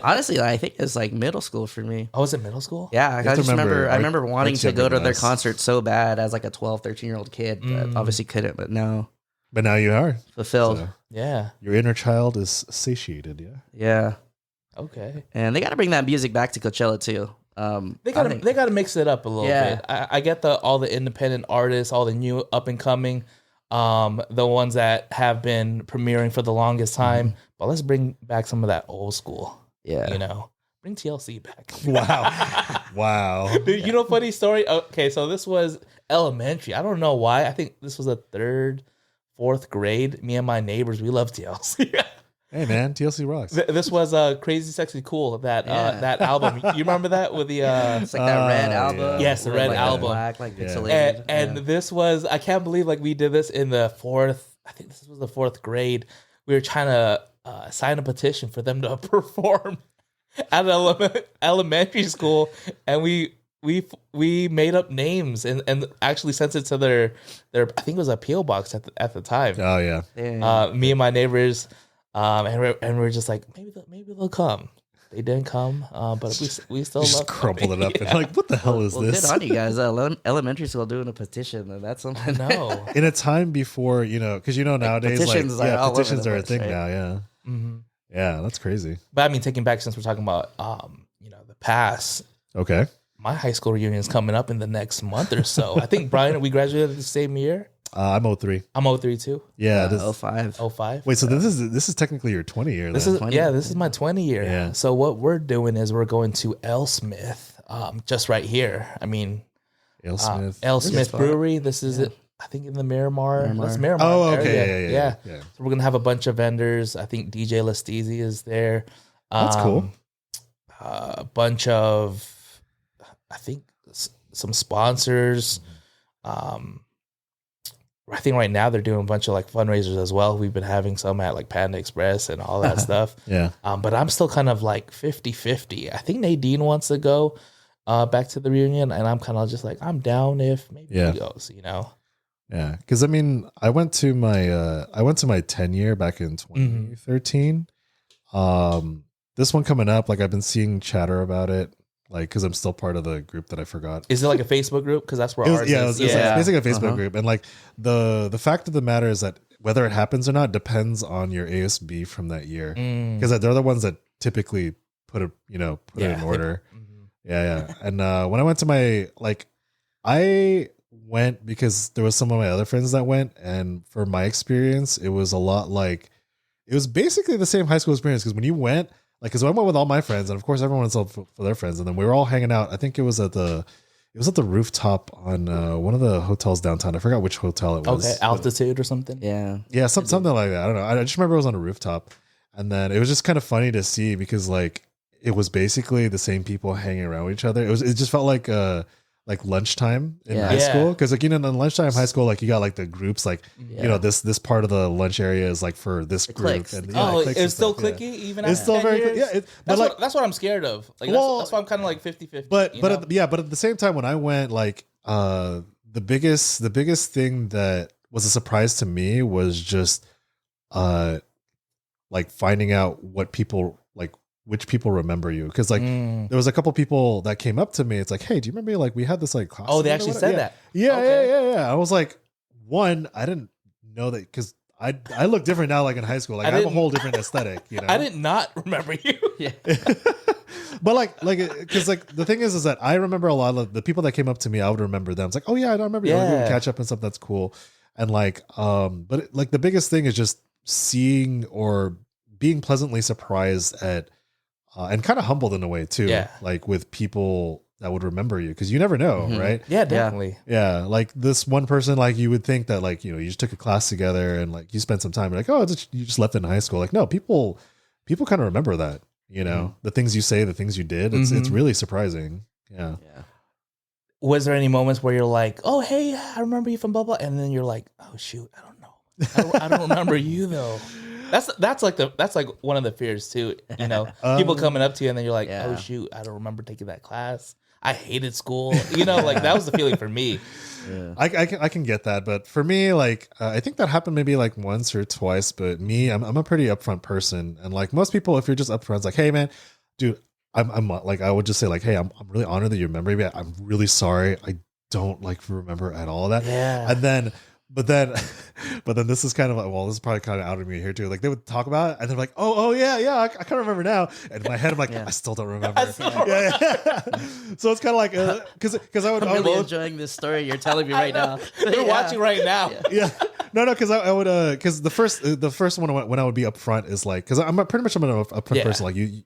honestly, I think it's like middle school for me. Oh, was it middle school? Yeah, I have to just remember. remember, I remember wanting Art's to go younger to than their us. concert so bad as like a 12, 13-year-old kid, but obviously couldn't. But no, But now you are. fulfilled. So Yeah. your inner child is satiated. Yeah. Yeah, Okay. and they got to bring that music back to Coachella too. They gotta mix it up a little bit. I get all the independent artists, all the new up and coming, the ones that have been premiering for the longest time. But let's bring back some of that old school. Yeah, bring TLC back. Wow. Dude, you know, funny story. Okay, so this was elementary. I don't know why. I think this was a 3rd, 4th grade. Me and my neighbors, we love TLC. Hey man, TLC rocks. This was Crazy Sexy Cool, that album. You remember that with the it's like that red album. Yes, the red album. Black, pixelated. And this was, I can't believe we did this in the 4th. I think this was the 4th grade. We were trying to sign a petition for them to perform at elementary school, and we made up names and actually sent it to their I think it was a PO box at the time. Oh yeah. Me and my neighbors. And we're just like, maybe they'll come. They didn't come, but we still just crumpled it up and like, what the hell is this? Good on you guys. Elementary school doing a petition. That's something. No, in a time before, because nowadays petitions petitions are a thing right? now. Yeah, yeah, that's crazy. But I mean, taking back, since we're talking about the past. Okay, my high school reunion is coming up in the next month or so. I think Brian, we graduated the same year. I'm 03. I'm 03 too. Yeah, 05. 05. Wait, so this is technically your 20 year. This is my 20 year. Yeah. So what we're doing is we're going to Smith, just right here. I mean, Smith Brewery. This is it. I think in the Miramar. That's Miramar. Oh, okay. Yeah. So we're gonna have a bunch of vendors. I think DJ Lastisi is there. That's cool. A bunch of, I think, some sponsors. I think right now they're doing a bunch of fundraisers as well. We've been having some at Panda Express and all that stuff. Yeah. But I'm still kind of 50-50. I think Nadine wants to go back to the reunion, and I'm kind of just I'm down if maybe he goes, Yeah, because I mean, I went to my 10 year back in 2013. This one coming up, I've been seeing chatter about it. Because I'm still part of the group that I forgot. Is it a Facebook group? Because that's where ours is. It's basically a Facebook group. And the fact of the matter is that whether it happens or not depends on your ASB from that year. Because they're the ones that typically put it in order. Yeah. And when I went to I went because there was some of my other friends that went. And for my experience, it was a lot it was basically the same high school experience. Because when you went, because I went with all my friends, and of course everyone went for their friends, and then we were all hanging out. I think it was at the rooftop on one of the hotels downtown. I forgot which hotel it was. Okay, Altitude or something. Yeah, something like that. I don't know. I just remember it was on a rooftop, and then it was just kind of funny to see because it was basically the same people hanging around with each other. It just felt like lunchtime in high school, because in lunchtime high school, you got the groups, this part of the lunch area is for this group. And, it's still clicky even. It's still very clicky. That's what I'm scared of. That's why I'm kind of 50-50. But at the same time, when I went, the biggest thing that was a surprise to me was just finding out what people which people remember you, because there was a couple people that came up to me. It's hey, do you remember we had this class? Oh, they actually said that. Yeah. I was one, I didn't know that because I look different now. In high school, I have a whole different aesthetic. I did not remember you. Yeah. But because the thing is that I remember a lot of the people that came up to me. I would remember them. It's oh yeah, I don't remember you. We would catch up and stuff. That's cool. And but the biggest thing is just seeing or being pleasantly surprised at. And kind of humbled in a way too, with people that would remember you, because you never know, right? Yeah, definitely. Yeah, this one person, you would think that you just took a class together and you spent some time. You just left in high school. No, people kind of remember that. The things you say, the things you did. It's really surprising. Yeah. Was there any moments where you're oh hey, I remember you from blah blah, and then you're oh shoot, I don't know, I don't remember you though. That's one of the fears too, people coming up to you and then you're oh shoot, I don't remember taking that class. I hated school, that was the feeling for me. Yeah. I can get that, but for me, I think that happened maybe once or twice. But me, I'm a pretty upfront person, and most people, if you're just upfront, it's hey man, dude, I'm I would just say hey, I'm really honored that you remember me. I'm really sorry, I don't remember at all of that. Yeah. And then But then this is kind of like, well, this is probably kind of out of me here too. Like they would talk about it and they're like, oh yeah, I kind of remember now. And in my head, I'm like, I still don't remember. Yeah. So it's kind of like, because I would. I'm really enjoying this story you're telling me right now. You're watching right now. Yeah. No, because I would, because the first one when I would be upfront is like, because I'm pretty much an upfront person. Like you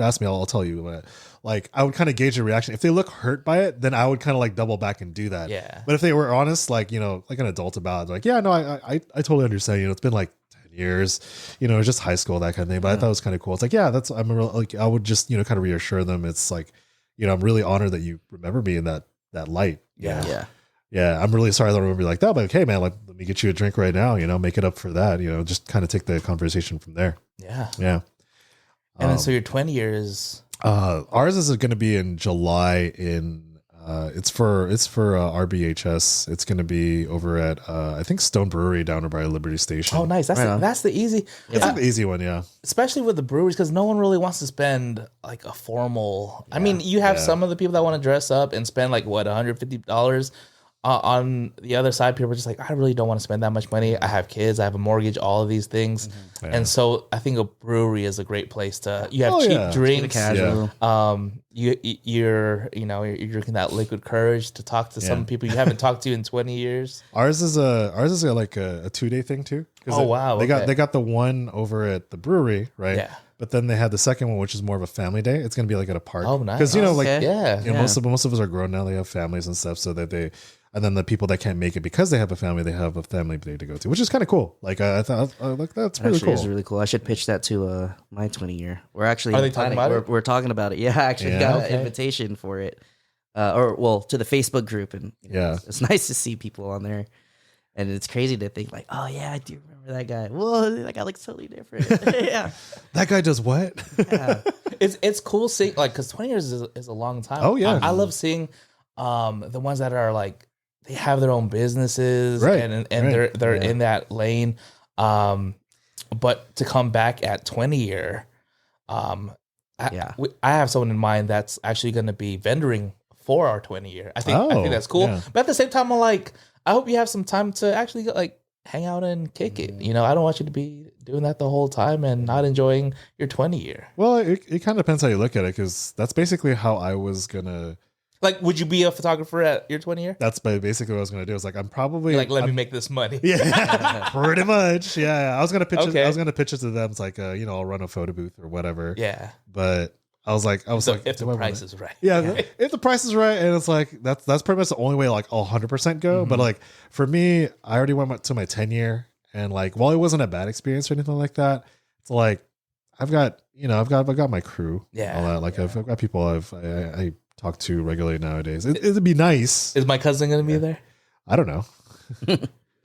ask me, I'll tell you. But like I would kind of gauge the reaction. If they look hurt by it, then I would kind of like double back and do that. Yeah. But if they were honest, like like an adult about it, like I totally understand. It's been like 10 years. It's just high school, that kind of thing. But I thought it was kind of cool. It's like I would just kind of reassure them. It's like I'm really honored that you remember me in that light. Yeah, I'm really sorry I don't remember you like that, but okay, man, like let me get you a drink right now, make it up for that, just kind of take the conversation from there. Yeah. Yeah. And then so your 20 years. Ours is going to be in July it's for RBHS. It's going to be over at I think Stone Brewery down by Liberty Station. Oh, nice. That's the easy. It's like the easy one, yeah. Especially with the breweries, because no one really wants to spend like a formal. I mean, you have some of the people that want to dress up and spend like what $150. On the other side, people are just like, I really don't want to spend that much money. I have kids, I have a mortgage, all of these things. Mm-hmm. And so I think a brewery is a great place to, you have cheap drinks. Casual. You're drinking that liquid courage to talk to some people you haven't talked to in 20 years. Ours is like a 2-day thing too. Oh, wow. They got the one over at the brewery, right? Yeah. But then they had the second one, which is more of a family day. It's going to be like at a park. Oh, nice. Because, most of us are grown now. They have families and stuff. So that and then the people that can't make it because they have a family day to go to, which is kind of cool. Like, I thought, like, that's really cool. It's really cool. I should pitch that to my 20 year. We're actually Are they talking about it? We're talking about it. Yeah, I actually got an invitation for it. To the Facebook group. And it's nice to see people on there. And it's crazy to think like, oh yeah, I do remember that guy. Whoa, that guy looks totally different. Yeah, that guy does what? Yeah. It's cool seeing because 20 years is a long time. Oh yeah, I love seeing the ones that are like they have their own businesses and they're in that lane. But to come back at 20 year, I have someone in mind that's actually going to be vendoring for our 20 year. I think that's cool. Yeah. But at the same time, I'm like, I hope you have some time to actually like hang out and kick it. I don't want you to be doing that the whole time and not enjoying your 20 year. Well, it kind of depends how you look at it, because that's basically how I was gonna. Like, would you be a photographer at your 20 year? That's basically what I was gonna do. I was like, I'm probably like, let me make this money. Yeah, pretty much. Yeah, I was gonna pitch it. I was gonna pitch it to them. It's like, I'll run a photo booth or whatever. Yeah, but. I was like, if the price is right. Yeah, if the price is right, and it's like that's pretty much the only way like I'll 100% go. Mm-hmm. But like for me, I already went to my 10 year, and like while it wasn't a bad experience or anything like that, it's like I've got my crew. Yeah, all that. Like I've got people I talk to regularly nowadays. It'd be nice. Is my cousin gonna be there? I don't know.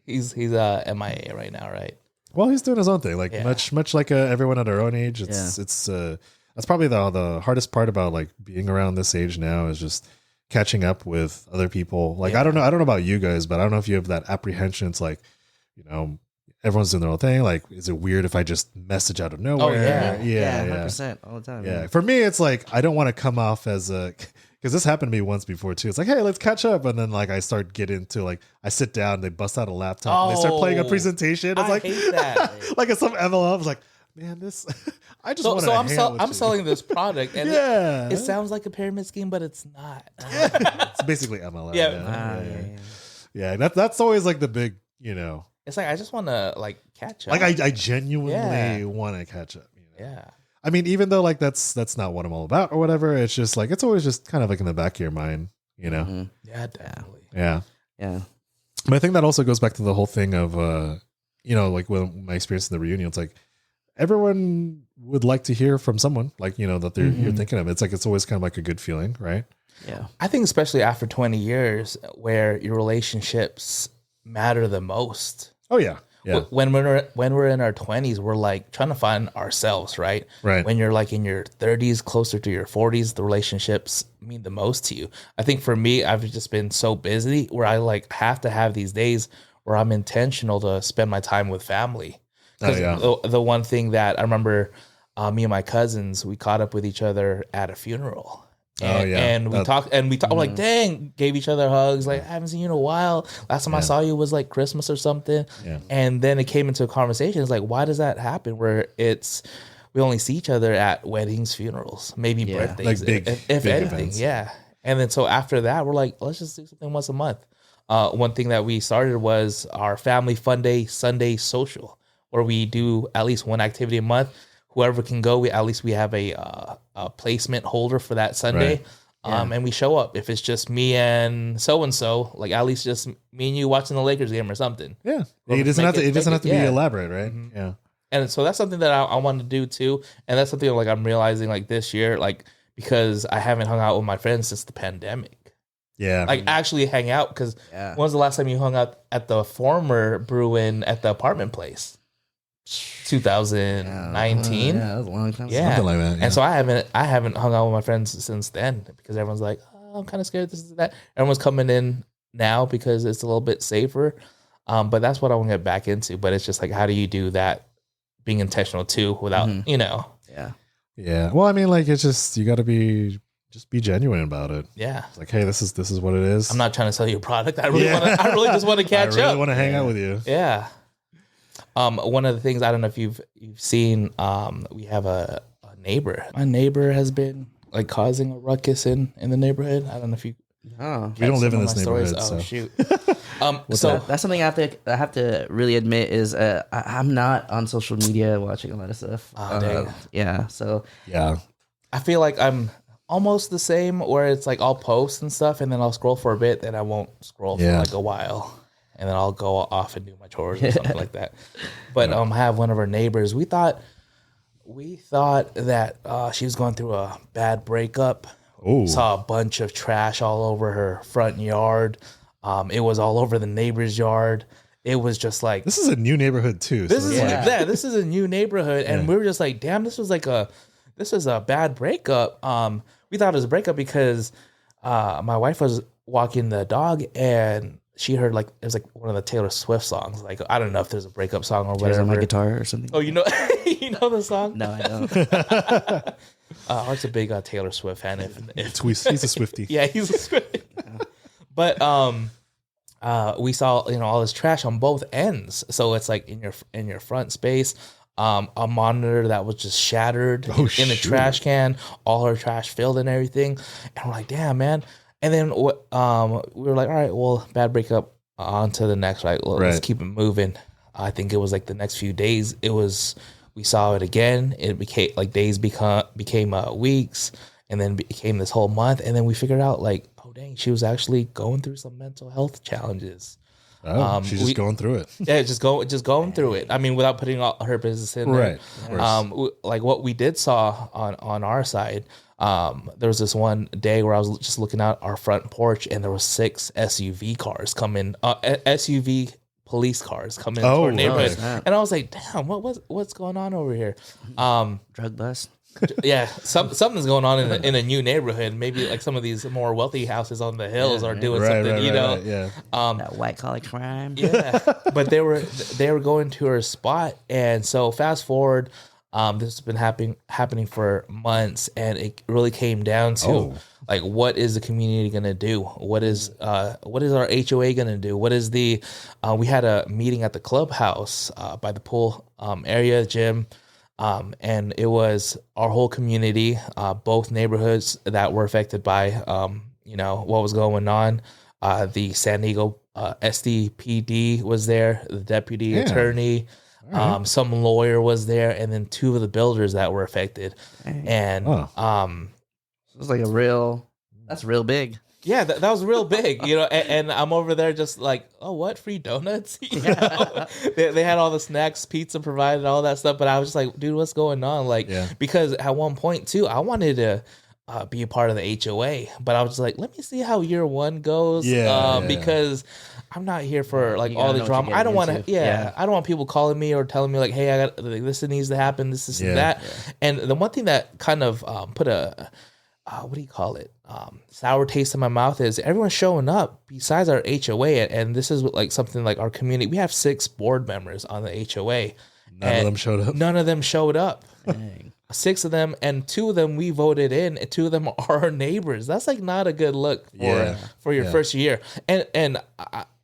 he's MIA right now, right? Well, he's doing his own thing. Like much like everyone at our own age. It's that's probably the hardest part about like being around this age now is just catching up with other people. Like, I don't know about you guys, but I don't know if you have that apprehension. It's like, everyone's doing their own thing. Like, is it weird if I just message out of nowhere? Oh, yeah. 100% all the time. Yeah. For me, it's like, I don't want to come off as because this happened to me once before too. It's like, hey, let's catch up. And then like, I start getting to like, I sit down, they bust out a laptop and they start playing a presentation. It's like, hate that. like it's some MLM. I was like, man, this I just want to so I'm selling this product and it sounds like a pyramid scheme, but it's not. It's basically MLM. Yeah. That's always like the big, It's like I just want to like catch up. Like I genuinely want to catch up. Yeah. I mean, even though like that's not what I'm all about or whatever, it's just like it's always just kind of like in the back of your mind, Mm-hmm. Yeah, definitely. Yeah. But I think that also goes back to the whole thing of like when my experience in the reunion, it's like everyone would like to hear from someone like, that you're thinking of. It's like, it's always kind of like a good feeling, right? Yeah. I think especially after 20 years where your relationships matter the most. Oh yeah. Yeah. When we're in our 20s, we're like trying to find ourselves, right? Right. When you're like in your 30s, closer to your 40s, the relationships mean the most to you. I think for me, I've just been so busy where I like have to have these days where I'm intentional to spend my time with family. The one thing that I remember, me and my cousins, we caught up with each other at a funeral. And we talked, we're like, dang, gave each other hugs. Like, I haven't seen you in a while. Last time I saw you was like Christmas or something. Yeah. And then it came into a conversation. It's like, why does that happen? Where we only see each other at weddings, funerals, maybe birthdays, like big, if big anything. events. Yeah. And then so after that, we're like, let's just do something once a month. One thing that we started was our Family Fun Day Sunday social, where we do at least one activity a month. Whoever can go, we have a placement holder for that Sunday. Right. And we show up. If it's just me and so, like at least just me and you watching the Lakers game or something. Yeah. It doesn't have to be elaborate, right? Mm-hmm. Yeah. And so that's something that I want to do too. And that's something like I'm realizing like this year, like because I haven't hung out with my friends since the pandemic. Yeah. Like actually hang out, because when was the last time you hung out at the former Brewing at the apartment place? 2019. Yeah, that was a long time. Yeah. Something like that. Yeah. And so I haven't hung out with my friends since then, because everyone's like, oh, I'm kind of scared this is that. Everyone's coming in now because it's a little bit safer. But that's what I want to get back into. But it's just like, how do you do that being intentional too without, Yeah. Yeah. Well, I mean, like, it's just, you got to be genuine about it. Yeah. It's like, hey, this is what it is. I'm not trying to sell you a product. I really just want to catch up. I really want to hang out with you. Yeah. One of the things, I don't know if you've seen, we have a neighbor. My neighbor has been like causing a ruckus in the neighborhood. I don't know if you. Oh, we don't live in this neighborhood. Oh, so. Shoot. So that's something I have to really admit is I'm not on social media watching a lot of stuff. Yeah. So yeah, I feel like I'm almost the same, where it's like I'll post and stuff, and then I'll scroll for a bit, then I won't scroll for like a while. And then I'll go off and do my chores or something like that. But I have one of our neighbors. We thought that she was going through a bad breakup. Ooh. Saw a bunch of trash all over her front yard. It was all over the neighbor's yard. It was just like, this is a new neighborhood too. This is a new neighborhood, and we were just like, damn, this was a bad breakup. We thought it was a breakup because my wife was walking the dog and she heard like, it was like one of the Taylor Swift songs. Like, I don't know if there's a breakup song or whatever. On my guitar or something. Oh, you know the song? No, I don't. Art's a big Taylor Swift fan. He's a Swiftie. Yeah, he's a Swiftie. But we saw all this trash on both ends. So it's like in your front space, a monitor that was just shattered in the trash can, all her trash filled and everything. And we're like, damn, man. And then we were like, all right, well, bad breakup, on to the next, right? Well, let's keep it moving. I think it was like the next few days. We saw it again. It became like days became weeks, and then became this whole month. And then we figured out like, oh dang, she was actually going through some mental health challenges. Oh, she's just going through it. Yeah, just going through it. I mean, without putting all her business in there. Right. Like what we did saw on our side. There was this one day where I was just looking out our front porch, and there was 6 SUV cars coming, SUV police cars coming into our neighborhood, and I was like, "Damn, what's going on over here?" Drug bust. Yeah, something's going on in a new neighborhood. Maybe like some of these more wealthy houses on the hills are doing something, Yeah. That white collar crime. Yeah, but they were going to her spot, and so fast forward. This has been happening for months, and it really came down to like, what is the community gonna do? What is our HOA gonna do? What is we had a meeting at the clubhouse by the pool area gym, and it was our whole community, both neighborhoods that were affected by what was going on. The San Diego SDPD was there, the deputy attorney. Some lawyer was there, and then 2 of the builders that were affected. And it was like that's real big. Yeah, that was real big, and I'm over there just like, oh, what, free donuts? They had all the snacks, pizza provided, all that stuff, but I was just like, dude, what's going on? Like, because at one point too, I wanted to be a part of the HOA, but I was just like, let me see how year 1 goes, because I'm not here for like all the drama. I don't want to. I don't want people calling me or telling me like, "Hey, I got like, this needs to happen. This and that." Yeah. And the one thing that kind of put a what do you call it? Sour taste in my mouth is everyone's showing up besides our HOA, and this is like something like our community. We have 6 board members on the HOA. None of them showed up. None of them showed up. 6 of them, and 2 of them we voted in, and 2 of them are our neighbors. That's like not a good look for your first year. And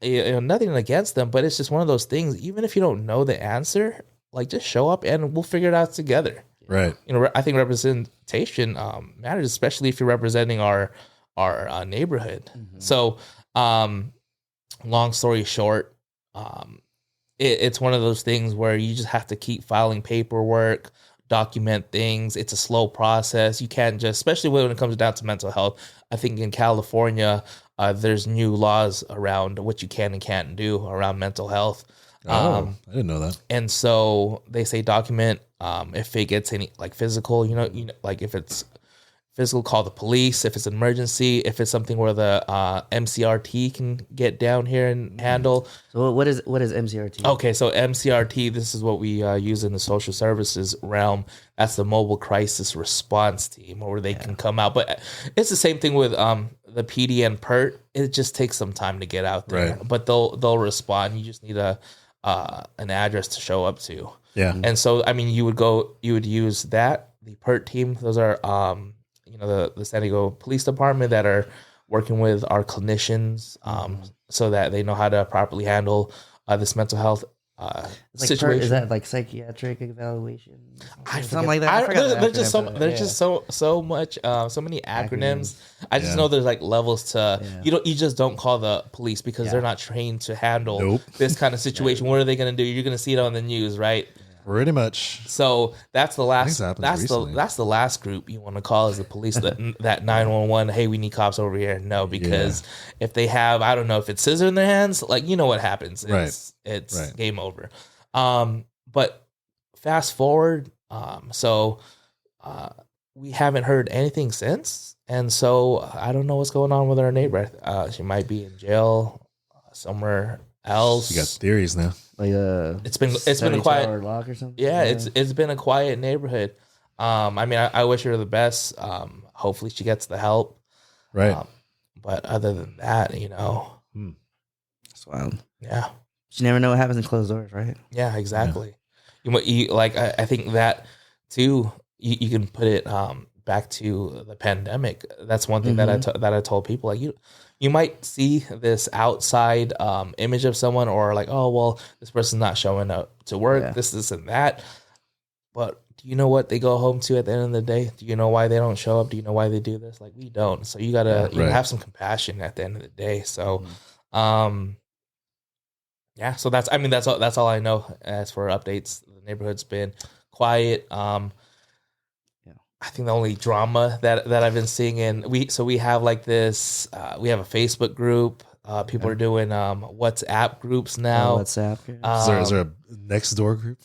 nothing against them, but it's just one of those things. Even if you don't know the answer, like just show up and we'll figure it out together. Right. I think representation matters, especially if you're representing our neighborhood. Mm-hmm. So, long story short, it's one of those things where you just have to keep filing paperwork, document things. It's a slow process. You can't just, especially when it comes down to mental health. I think in California, there's new laws around what you can and can't do around mental health. I didn't know that. And so they say document if it gets any like physical, you know, like if it's physical, call the police. If it's an emergency, if it's something where the MCRT can get down here and handle. So what is MCRT? Okay, so MCRT, this is what we use in the social services realm. That's the mobile crisis response team, where they can come out. But it's the same thing with the PD and PERT. It just takes some time to get out there, right. But they'll respond. You just need an address to show up to. Yeah, and so I mean, you would use that, the PERT team. Those are the San Diego Police Department that are working with our clinicians so that they know how to properly handle this mental health situation. Is that like psychiatric evaluation? Something like that. There's just so much, so many acronyms. I just know there's like levels to you just don't call the police because they're not trained to handle this kind of situation. What are they going to do? You're going to see it on the news, right? Pretty much. So that's the last. That's the last group you want to call is the police. that 911. Hey, we need cops over here. No, because if they have, I don't know if it's scissors in their hands, like you know what happens. It's game over. But fast forward. We haven't heard anything since, and so I don't know what's going on with our neighbor. She might be in jail somewhere else. You got theories now. Like it's been a quiet lock or something. Yeah, it's been a quiet neighborhood. I mean, I wish her the best. Hopefully, she gets the help. Right. But other than that, That's wild. Yeah. You never know what happens in closed doors, right? Yeah, exactly. You like I think that too. You can put it back to the pandemic. That's one thing that I told people, like you might see this outside image of someone, or like, oh well, this person's not showing up to work, this and that. But do you know what they go home to at the end of the day? Do you know why they don't show up? Do you know why they do this? Like we don't. So you gotta have some compassion at the end of the day. So so that's all I know as for updates. The neighborhood's been quiet. I think the only drama that I've been seeing we have like this, we have a Facebook group. People are doing WhatsApp groups now. WhatsApp groups. Is there a next door group?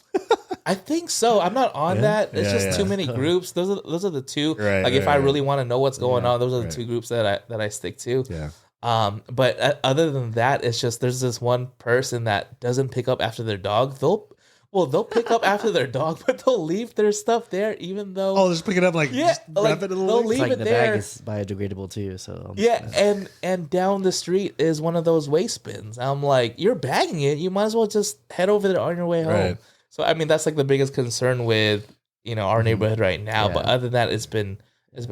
I think so. I'm not on that. It's just too many groups. Those are the two. If I really want to know what's going on, those are the two groups that I stick to. Yeah. But other than that, it's just there's this one person that doesn't pick up after their dog. They'll pick up after their dog, but they'll leave their stuff there, even though just pick it up just wrap it in the they'll leave it the there. bag is biodegradable too, so and down the street is one of those waste bins. I'm like, you're bagging it, you might as well just head over there on your way home. Right. So I mean, that's like the biggest concern with our neighborhood right now. But other than that, it's been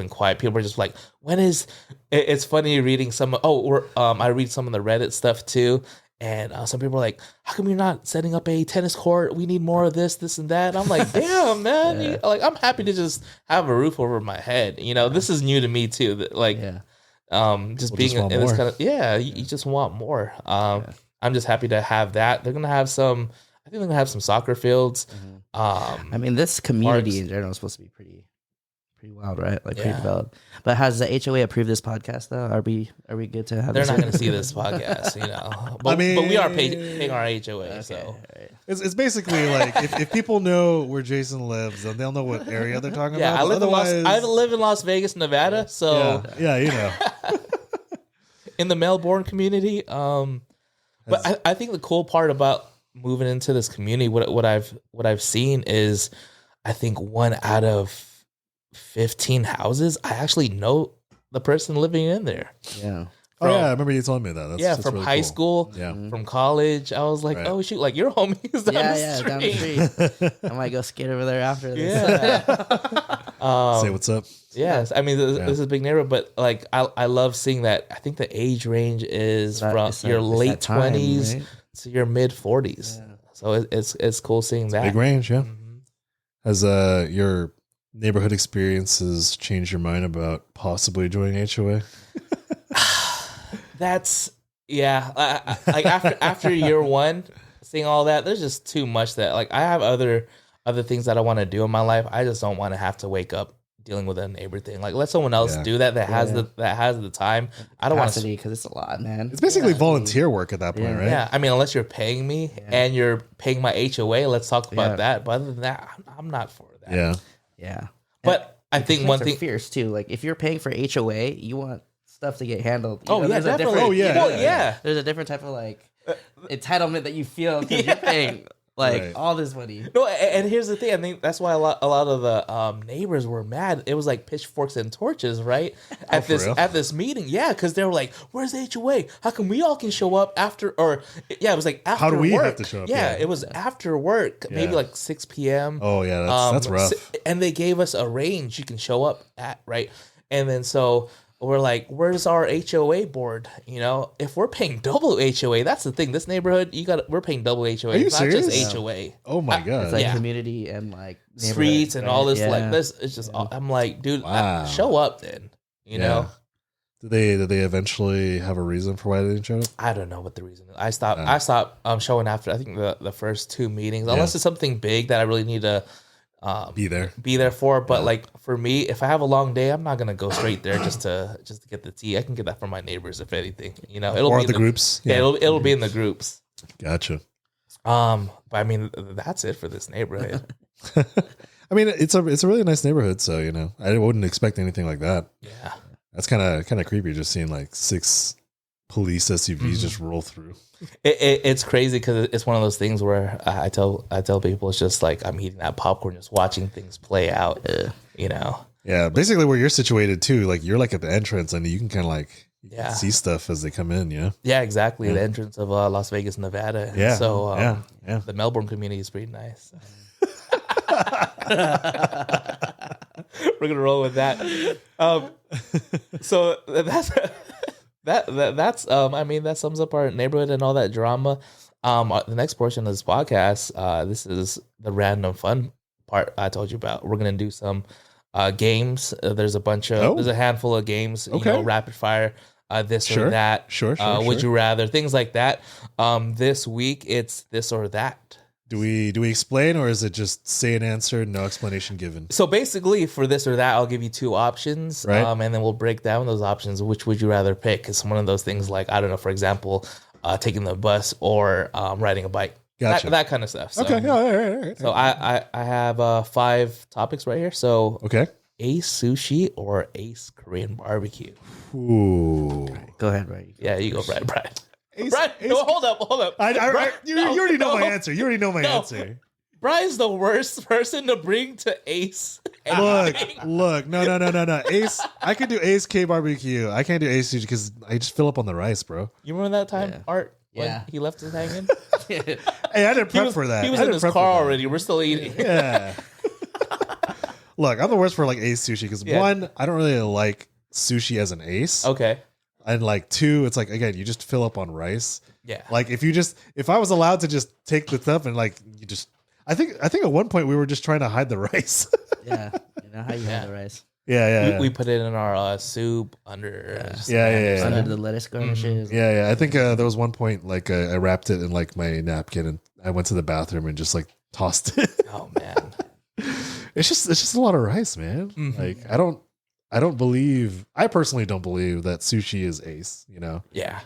quiet. People are just like, when is? It's funny reading some. I read some of the Reddit stuff too. And some people are like, how come you're not setting up a tennis court? We need more of this, and that. And I'm like, damn, man. I'm happy to just have a roof over my head. This is new to me, too. Just being in this kind of, you just want more. I'm just happy to have that. They're going to have some, I think they're going to have some soccer fields. I mean, this community in general is supposed to be pretty wild, right? Like pretty developed. But has the HOA approved this podcast though? Are we good to have? They're not going to see this podcast, But, but we are paying our HOA, okay, so it's basically like if people know where Jason lives, then they'll know what area they're talking about. I live in Las Vegas, Nevada, so in the Melbourne community. But I think the cool part about moving into this community, what I've seen is, I think 1 out of 15 houses, I actually know the person living in there. Yeah. Oh yeah, I remember you telling me that. That's from really high cool. school, from college. I was like, oh shoot, like your homies down the street. Down the street. I might go skate over there after this. Yeah. Say what's up. Yes, I mean this is a big neighborhood, but like I love seeing that. I think the age range is from your late 20s right? to your mid 40s. Yeah. So it's cool seeing that big range. Yeah. Has your neighborhood experiences changed your mind about possibly joining HOA? That's like after year one, seeing all that, there's just too much that like I have other things that I want to do in my life. I just don't want to have to wake up dealing with a neighbor thing. Like let someone else do that has the time. I don't want to because it's a lot, man. It's basically volunteer work at that point, right? Yeah, I mean unless you're paying me and you're paying my HOA, let's talk about that. But other than that, I'm not for that. Yeah. But I think one thing fierce too. Like if you're paying for HOA, you want stuff to get handled. Definitely. There's a different type of like entitlement that you feel because you're paying all this money. No, and here's the thing. I think that's why a lot of the neighbors were mad. It was like pitchforks and torches, right? At this meeting, because they were like, "Where's the HOA? How come we all can show up after?" Or it was like after. How do we work. have to show up? Yeah, it was after work, maybe like 6 p.m. Oh yeah, that's rough. And they gave us a range you can show up at, right? And then so we're like, where's our HOA board? You know, if we're paying double HOA, that's the thing. This neighborhood, we're paying double HOA. Are you it's serious? Not just HOA. Oh my god! It's like community and like streets and all this like this. It's just I'm like, dude, show up then. You know. Did they eventually have a reason for why they didn't show up? I don't know what the reason is. I stopped showing after I think the first 2 meetings, unless it's something big that I really need to. Be there for, but like for me, if I have a long day, I'm not gonna go straight there just to get the tea. I can get that from my neighbors if anything, you know. It'll or be the groups. Yeah, it'll be in the groups. Gotcha. But I mean, that's it for this neighborhood. I mean, it's a really nice neighborhood, so you know, I wouldn't expect anything like that. Yeah, that's kind of creepy, just seeing like 6 police SUVs just roll through. It's crazy because it's one of those things where I tell people it's just like I'm eating that popcorn, just watching things play out. You know. Yeah, basically where you're situated too, like you're like at the entrance and you can kind of like see stuff as they come in. Yeah. Yeah, exactly. The entrance of Las Vegas, Nevada. Yeah. So the Melbourne community is pretty nice. We're gonna roll with that. So that's. That's I mean that sums up our neighborhood and all that drama. The next portion of this podcast, this is the random fun part I told you about. We're gonna do some games. There's a handful of games. You know, rapid fire. This or that. Sure. Would you rather? Things like that. This week it's this or that. Do we explain, or is it just say an answer, no explanation given? So basically, for this or that, I'll give you 2 options, right. And then we'll break down those options. Which would you rather pick? It's one of those things like, I don't know, for example, taking the bus or riding a bike. Gotcha. That kind of stuff. So, okay. All right. So I have 5 topics right here. So Ace Sushi or Ace Korean Barbecue? Ooh. Go ahead, Brian. Yeah, you go, Brian. Brian, no, hold up. You already know my answer. You already know my answer. Brian's the worst person to bring to Ace. Look. No. Ace, I can do Ace K barbecue. I can't do Ace sushi because I just fill up on the rice, bro. You remember that time, Art? When he left us hanging? Hey, I didn't prep for that. He was in his car already. We're still eating. Yeah. Look, I'm the worst for like Ace sushi because 1, I don't really like sushi as an ace. Okay. And like 2, it's like, again, you just fill up on rice. Yeah. Like if I was allowed to just take the stuff and like you just, I think at one point we were just trying to hide the rice. Yeah. You know how you hide the rice. Yeah. We put it in our soup under. Under the lettuce garnishes. Yeah. I think there was one point like I wrapped it in like my napkin and I went to the bathroom and just like tossed it. Oh man. It's just a lot of rice, man. Mm-hmm. Like I personally don't believe that sushi is ace, you know? Yeah.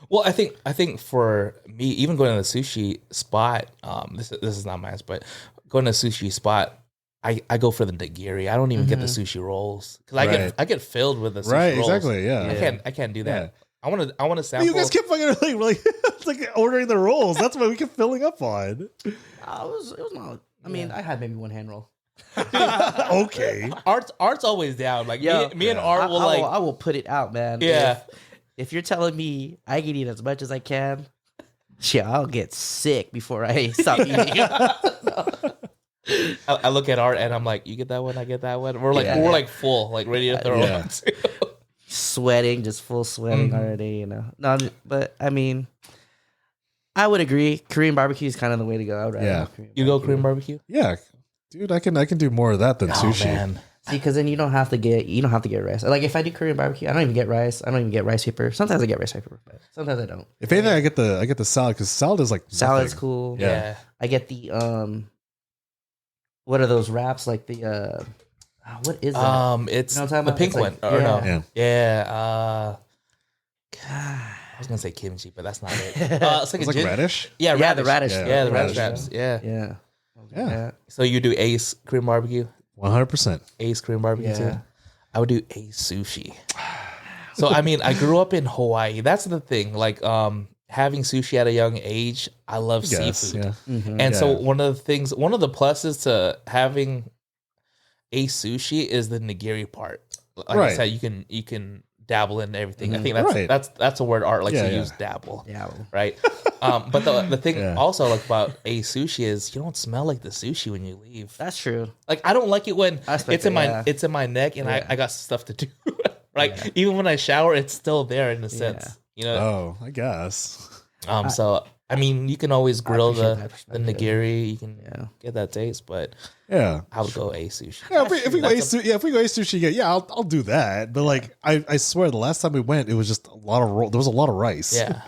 Well, I think for me, even going to the sushi spot, this is not mine, but going to a sushi spot, I go for the nigiri. I don't even get the sushi rolls because I get filled with the sushi rolls. Exactly. Yeah. I can't do that. I want to sample. You guys kept fucking like ordering the rolls. That's what we kept filling up on. It was not. I mean, I had maybe 1 hand roll. Okay. Art's always down. Like Yo, me and Art will I will put it out, man. Yeah. If you're telling me I can eat as much as I can, shit, I'll get sick before I stop eating. I look at Art and I'm like, you get that one, I get that one. We're like full, like ready to throw up. Sweating, just full sweating already, you know. No, but I mean, I would agree. Korean barbecue is kind of the way to go. I would rather have Korean You go Korean barbecue? Yeah, dude, I can do more of that than sushi. Man. See, because then you don't have to get rice. Like if I do Korean barbecue, I don't even get rice. I don't even get rice paper. Sometimes I get rice paper, but sometimes I don't. If anything, I get the salad because salad is like Salad's nothing. cool. Yeah. I get the what are those wraps? Like the what is that? It's You know what I'm talking the about? pink It's one. like- Or no. Yeah. Yeah. I was gonna say kimchi, but that's not it. It's like It's like radish. Yeah, Yeah, the radish. Yeah, the radish radish. wraps. Yeah. Yeah. Yeah. So you do Ace Korean barbecue? 100%. Ace Korean barbecue Yeah. too? I would do Ace sushi. So I mean, I grew up in Hawaii. That's the thing. Like having sushi at a young age, I love Yes, seafood. yeah. Mm-hmm. And so Yeah. one of the pluses to having Ace sushi is the nigiri part. Like I Right. said, you can dabble in everything. I think Right. that's a word Art likes to Yeah. use, dabble. Yeah. Well, Right. But the thing Yeah. also like about Ace sushi is you don't smell like the sushi when you leave. that's true. Like I don't like it when I respect it's in it, my yeah. it's in my neck and Yeah. I got stuff to do. Like even when I shower, it's still there in a sense. You know. Oh, I guess. So I mean, you can always grill appreciate the that perspective. nigiri. You can Yeah. get that taste, but Yeah. I would go Ace sushi. Yeah, if we go Ace sushi, yeah, I'll do that. But like, I swear, the last time we went, it was just a lot of there was a lot of rice. Yeah.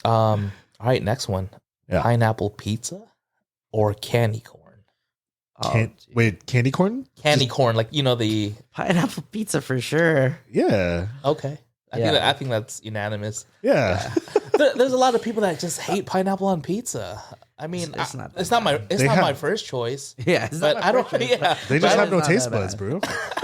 All right, next one. Yeah. Pineapple pizza or candy corn? Wait, candy corn? Candy corn, like the. Pineapple pizza for sure. Yeah, Okay, Yeah. I think that's unanimous. yeah. There's a lot of people that just hate pineapple on pizza. I mean, It's not that it's not my They have- my first choice. Yeah, it's But not my I don't. preference, Yeah, They but just I have don't, no not taste that buds, bro.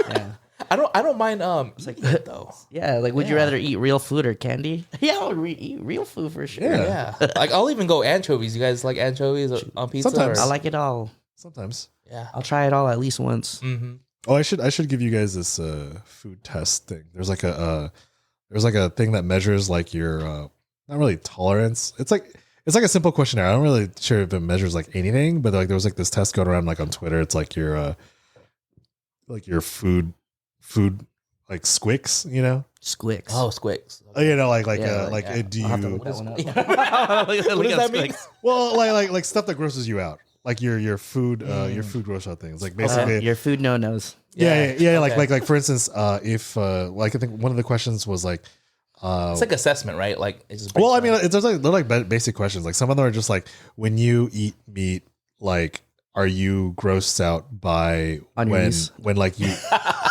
Yeah. I don't mind meat though. Yeah, like would you Yeah. rather eat real food or candy? Yeah, I would eat real food for sure. Yeah. Yeah, like I'll even go anchovies. You guys like anchovies on pizza? Sometimes. I like it all. Sometimes. Yeah. I'll try it all at least once. Mm-hmm. Oh, I should give you guys this food test thing. There's like a thing that measures like your not really tolerance. It's like a simple questionnaire. I'm not really sure if it measures like anything, but like there was like this test going around like on Twitter. It's like your food like squicks, you know? Squicks. Oh, Squicks. You know, like yeah. do I'll have to you look that one up. What does that mean? well like stuff that grosses you out, like your food gross out things, like basically Your food no-nos. yeah. Okay. Like for instance, if like I think one of the questions was like It's like assessment, right? Like it's just well, I mean, they're like basic questions. Like some of them are just like, when you eat meat, like, are you grossed out by Onions. when like you?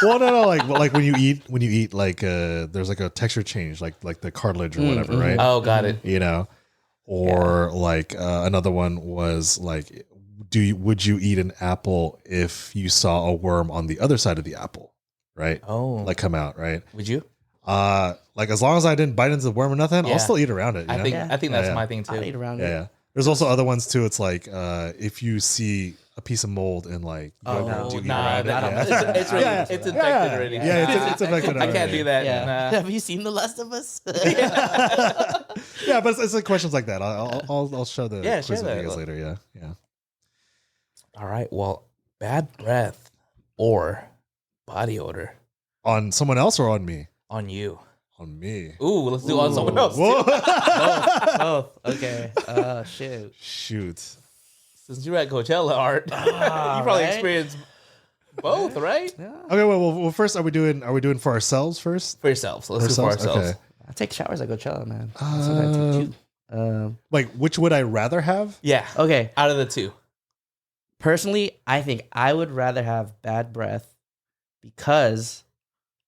Well, no, like when you eat like there's like a texture change, like the cartilage or whatever, right? Oh, got it. You know, or like another one was like, would you eat an apple if you saw a worm on the other side of the apple, right? Oh, Like come out, right? would you? Like as long as I didn't bite into the worm or nothing, Yeah. I'll still eat around it. You know? I think that's Yeah. my thing too. I'll eat around Yeah, it. yeah. There's also other ones too. It's like if you see a piece of mold and like you Oh, go, do you eat nah, around it? I don't Yeah. know. it's really, Yeah. it's infected Yeah. already. Yeah, it's infected I can't already. do that. Yeah. Nah. Have you seen The Last of Us? Yeah, but it's like questions like that. I'll show the Yeah, quiz share with that. you guys later. Yeah. All right. Well, bad breath or body odor On someone else or on me? on you. On me. Ooh, let's do it on someone else. Whoa. Both. Okay. Shit. Shoot. Since you're at Coachella, Art, you probably right? experienced both, right? Yeah. Okay. Well, first, are we doing for ourselves first? For yourselves. Let's do it for ourselves. Okay. I take showers at Coachella, man. Sometimes I take two. Like, which would I rather have? Yeah. Okay. Out of the two. Personally, I think I would rather have bad breath because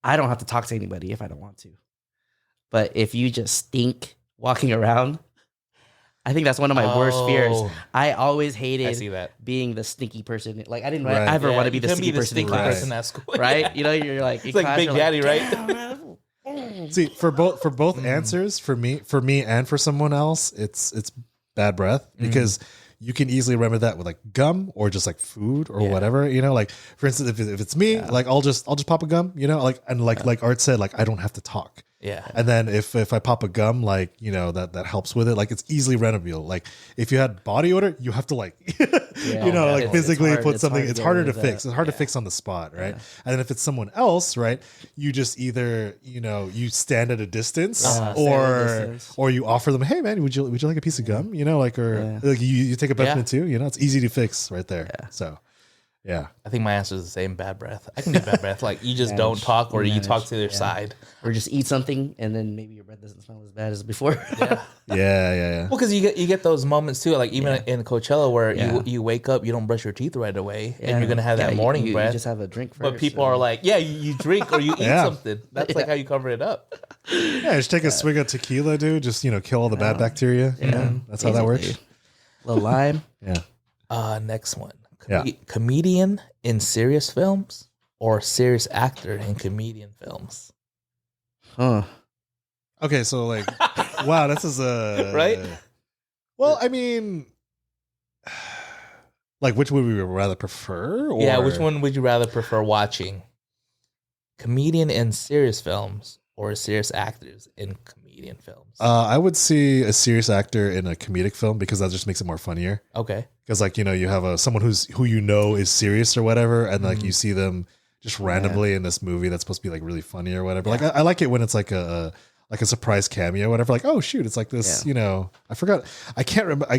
I don't have to talk to anybody if I don't want to. But if you just stink walking around, I think that's one of my worst fears. Oh, I always I hated see that. being the stinky person. Like I didn't Right. ever want to be you the couldn't stinky person in stinky class, person at school. right? You know, you're like It's like Big Daddy, right? See, for both answers, for me and for someone else, it's bad breath because you can easily remember that with like gum or just like food or whatever, you know, like for instance, if it's me, like I'll just pop a gum, you know, like, and like Art said, like I don't have to talk. Yeah. And then if I pop a gum, like, you know, that helps with it. Like it's easily remediable. Like if you had body odor, you have to like, you know, like physically put something, it's harder to fix. It's hard to fix on the spot. Right. And then if it's someone else, right, you just either, you know, you stand at a distance or you offer them, hey man, would you like a piece of gum? You know, like, or like you take a bite too, you know, it's easy to fix right there. Yeah. So. Yeah, I think my answer is the same. Bad breath. I can do bad breath. Like you just don't talk, or you talk to their side, or just eat something, and then maybe your breath doesn't smell as bad as before. Yeah. Well, because you get those moments too, like even in Coachella where you wake up, you don't brush your teeth right away, and you're gonna have that morning breath. You just have a drink first. But people are like, you drink or you eat something. That's like how you cover it up. Yeah, just take a swig of tequila, dude. Just kill all the bad bacteria. You know? That's how that works. A little lime. Next one. Comedian in serious films or serious actor in comedian films? Okay, so like, wow, this is a right. Well, I mean, like, which would we rather prefer? Or? Which one would you rather prefer watching? Comedian in serious films or serious actors in comedian films? I would see a serious actor in a comedic film because that just makes it more funnier. Okay. Because like, you know, you have someone who you know is serious or whatever, and like you see them just randomly in this movie that's supposed to be like really funny or whatever. Like I like it when it's like a surprise cameo or whatever. Like, oh shoot, it's like this, you know, I forgot. I can't remember. I